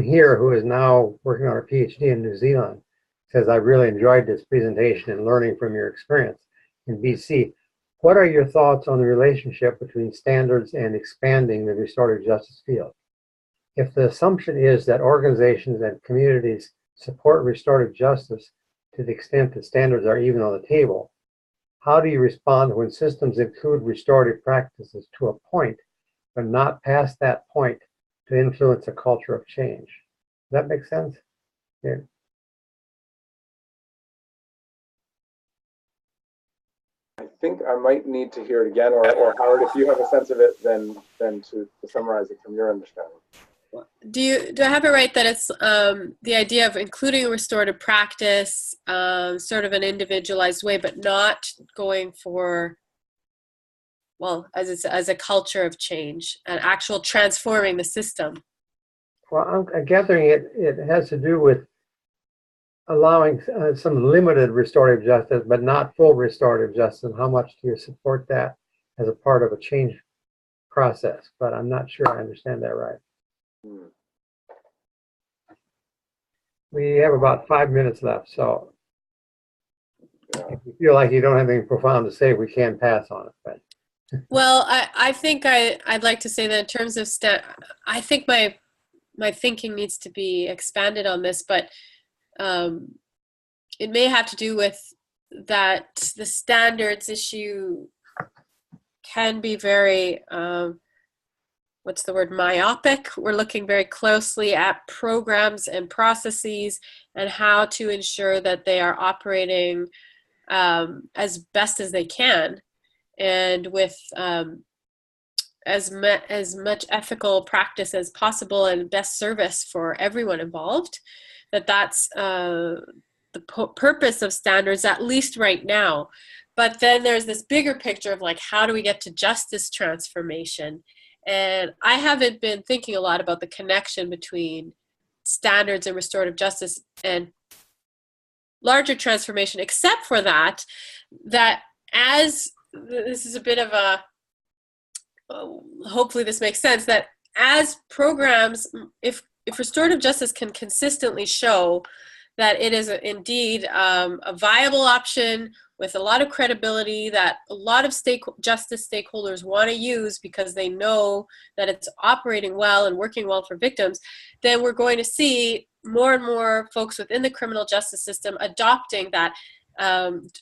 here, who is now working on her PhD in New Zealand, says, I really enjoyed this presentation and learning from your experience in BC. What are your thoughts on the relationship between standards and expanding the restorative justice field? If the assumption is that organizations and communities support restorative justice to the extent that standards are even on the table, how do you respond when systems include restorative practices to a point, but not past that point to influence a culture of change? Does that make sense? Yeah. I think I might need to hear it again, or Howard, if you have a sense of it, then to summarize it from your understanding. Do I have it right that it's the idea of including a restorative practice, sort of an individualized way, but not going for, well, as a culture of change, an actual transforming the system? Well, I'm gathering it has to do with allowing some limited restorative justice, but not full restorative justice. And how much do you support that as a part of a change process? But I'm not sure I understand that right. We have about 5 minutes left, so if you feel like you don't have anything profound to say, we can pass on it. But well, I think I'd like to say that in terms of I think my thinking needs to be expanded on this, but it may have to do with that the standards issue can be very what's the word, myopic. We're looking very closely at programs and processes and how to ensure that they are operating as best as they can, and with as much ethical practice as possible and best service for everyone involved. That's the purpose of standards, at least right now. But then there's this bigger picture of like, how do we get to justice transformation? And I haven't been thinking a lot about the connection between standards and restorative justice and larger transformation, except for that as this is a bit of a, hopefully this makes sense, that as programs, if restorative justice can consistently show that it is indeed a viable option with a lot of credibility that a lot of justice stakeholders want to use because they know that it's operating well and working well for victims, then we're going to see more and more folks within the criminal justice system adopting that,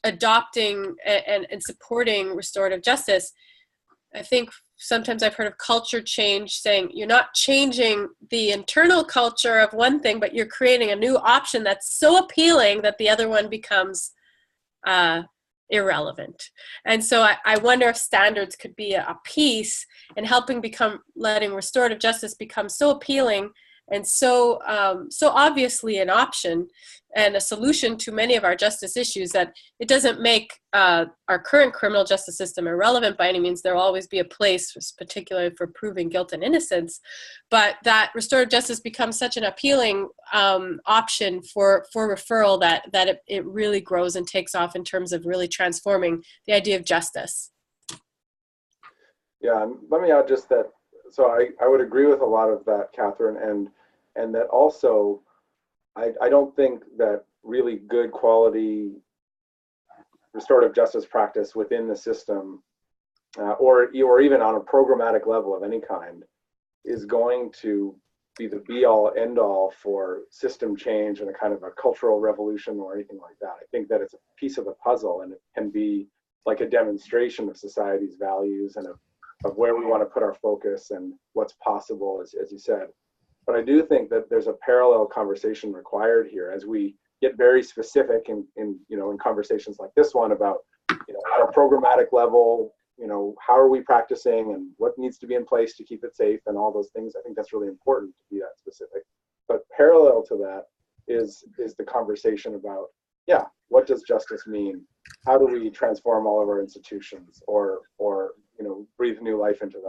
adopting and supporting restorative justice. I think sometimes I've heard of culture change, saying you're not changing the internal culture of one thing, but you're creating a new option that's so appealing that the other one becomes irrelevant. And so I wonder if standards could be a piece in helping letting restorative justice become so appealing and so obviously an option and a solution to many of our justice issues, that it doesn't make our current criminal justice system irrelevant by any means. There will always be a place, particularly for proving guilt and innocence, but that restorative justice becomes such an appealing option for referral that it really grows and takes off in terms of really transforming the idea of justice. Yeah, and let me add just that. So I would agree with a lot of that, Catherine, and that also I don't think that really good quality restorative justice practice within the system, or even on a programmatic level of any kind, is going to be the be-all, end-all for system change and a kind of a cultural revolution or anything like that. I think that it's a piece of the puzzle, and it can be like a demonstration of society's values and of where we want to put our focus and what's possible, as you said. But I do think that there's a parallel conversation required here as we get very specific in conversations like this one about, at a programmatic level, how are we practicing and what needs to be in place to keep it safe and all those things. I think that's really important to be that specific. But parallel to that is the conversation about, what does justice mean? How do we transform all of our institutions or breathe new life into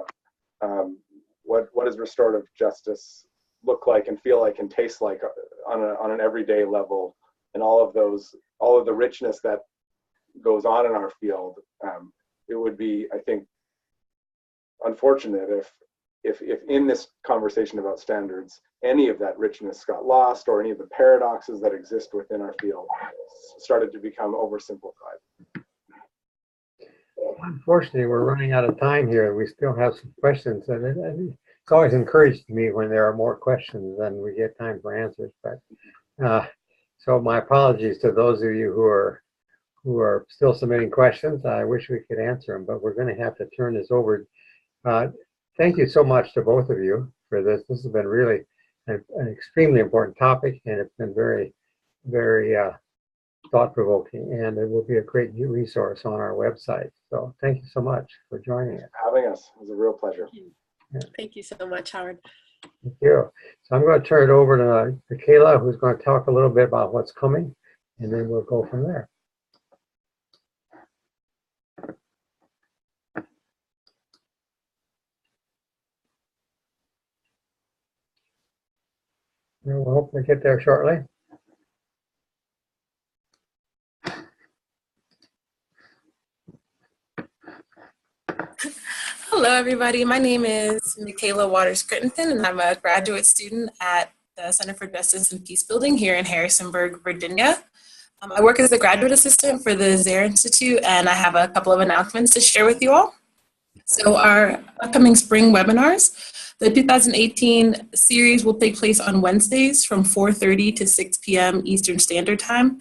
them? What does restorative justice look like and feel like and taste like on an everyday level, and all of the richness that goes on in our field? It would be, I think, unfortunate if in this conversation about standards, any of that richness got lost, or any of the paradoxes that exist within our field started to become oversimplified. Unfortunately, we're running out of time here. We still have some questions, and it's always encouraged me when there are more questions than we get time for answers. But so my apologies to those of you who are still submitting questions. I wish we could answer them, but we're going to have to turn this over. Thank you so much to both of you for this. This has been really an extremely important topic, and it's been very, very thought-provoking, and it will be a great new resource on our website. So thank you so much for joining us. Having us. It was a real pleasure. Thank you so much, Howard. Thank you. So I'm going to turn it over to Michaela, who's going to talk a little bit about what's coming, and then we'll go from there. We'll hopefully get there shortly. Hello, everybody. My name is Michaela Waters-Crittenton, and I'm a graduate student at the Center for Justice and Peace Building here in Harrisonburg, Virginia. I work as a graduate assistant for the Zehr Institute, and I have a couple of announcements to share with you all. So our upcoming spring webinars, the 2018 series will take place on Wednesdays from 4:30 to 6 p.m. Eastern Standard Time.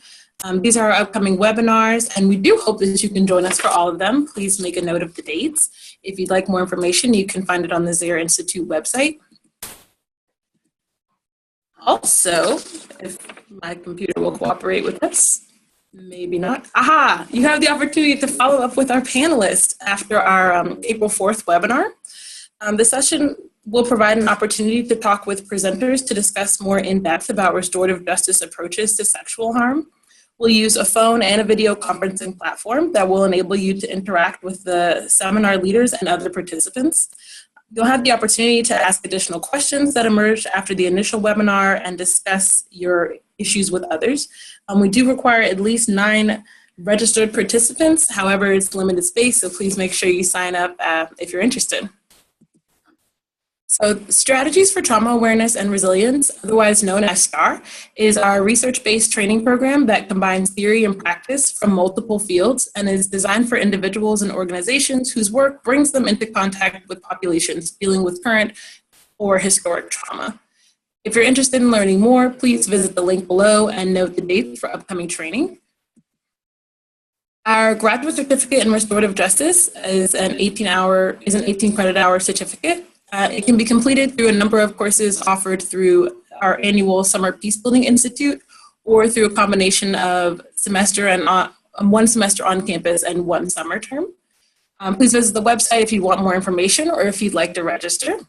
These are our upcoming webinars, and we do hope that you can join us for all of them. Please make a note of the dates. If you'd like more information, you can find it on the Zehr Institute website. Also, if my computer will cooperate with us, maybe not. Aha! You have the opportunity to follow up with our panelists after our April 4th webinar. The session will provide an opportunity to talk with presenters to discuss more in depth about restorative justice approaches to sexual harm. We'll use a phone and a video conferencing platform that will enable you to interact with the seminar leaders and other participants. You'll have the opportunity to ask additional questions that emerge after the initial webinar and discuss your issues with others. We do require at least 9 registered participants. However, it's limited space, so please make sure you sign up if you're interested. So Strategies for Trauma Awareness and Resilience, otherwise known as STAR, is our research-based training program that combines theory and practice from multiple fields and is designed for individuals and organizations whose work brings them into contact with populations dealing with current or historic trauma. If you're interested in learning more, please visit the link below and note the dates for upcoming training. Our graduate certificate in restorative justice is an 18 credit hour certificate. It can be completed through a number of courses offered through our annual Summer Peace Building Institute or through a combination of semester and 1 semester on campus and 1 summer term. Please visit the website if you want more information or if you'd like to register.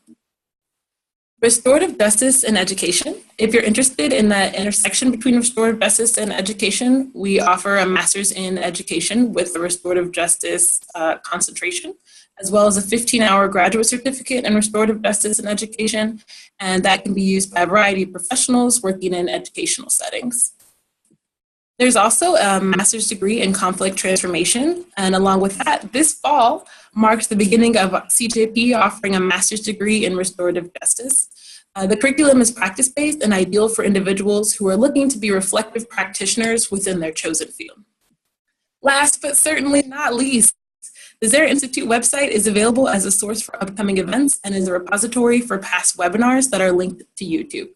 Restorative justice and education. If you're interested in the intersection between restorative justice and education, we offer a master's in education with the restorative justice concentration, as well as a 15-hour graduate certificate in restorative justice and education, and that can be used by a variety of professionals working in educational settings. There's also a master's degree in conflict transformation, and along with that, this fall marks the beginning of CJP offering a master's degree in restorative justice. The curriculum is practice-based and ideal for individuals who are looking to be reflective practitioners within their chosen field. Last but certainly not least, the Zehr Institute website is available as a source for upcoming events and is a repository for past webinars that are linked to YouTube.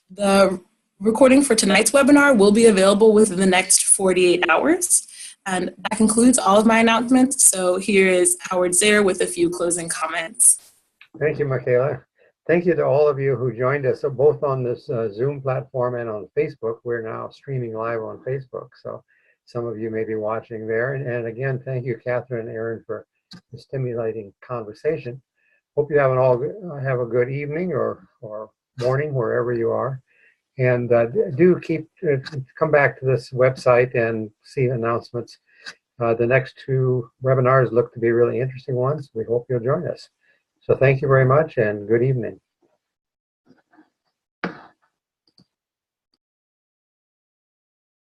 The recording for tonight's webinar will be available within the next 48 hours. And that concludes all of my announcements. So here is Howard Zehr with a few closing comments. Thank you, Michaela. Thank you to all of you who joined us both on this Zoom platform and on Facebook. We're now streaming live on Facebook, so some of you may be watching there. And again, thank you, Catherine and Aaron, for the stimulating conversation. Hope you have a good evening or morning, wherever you are. And do come back to this website and see announcements. The next two webinars look to be really interesting ones. We hope you'll join us. So thank you very much and good evening.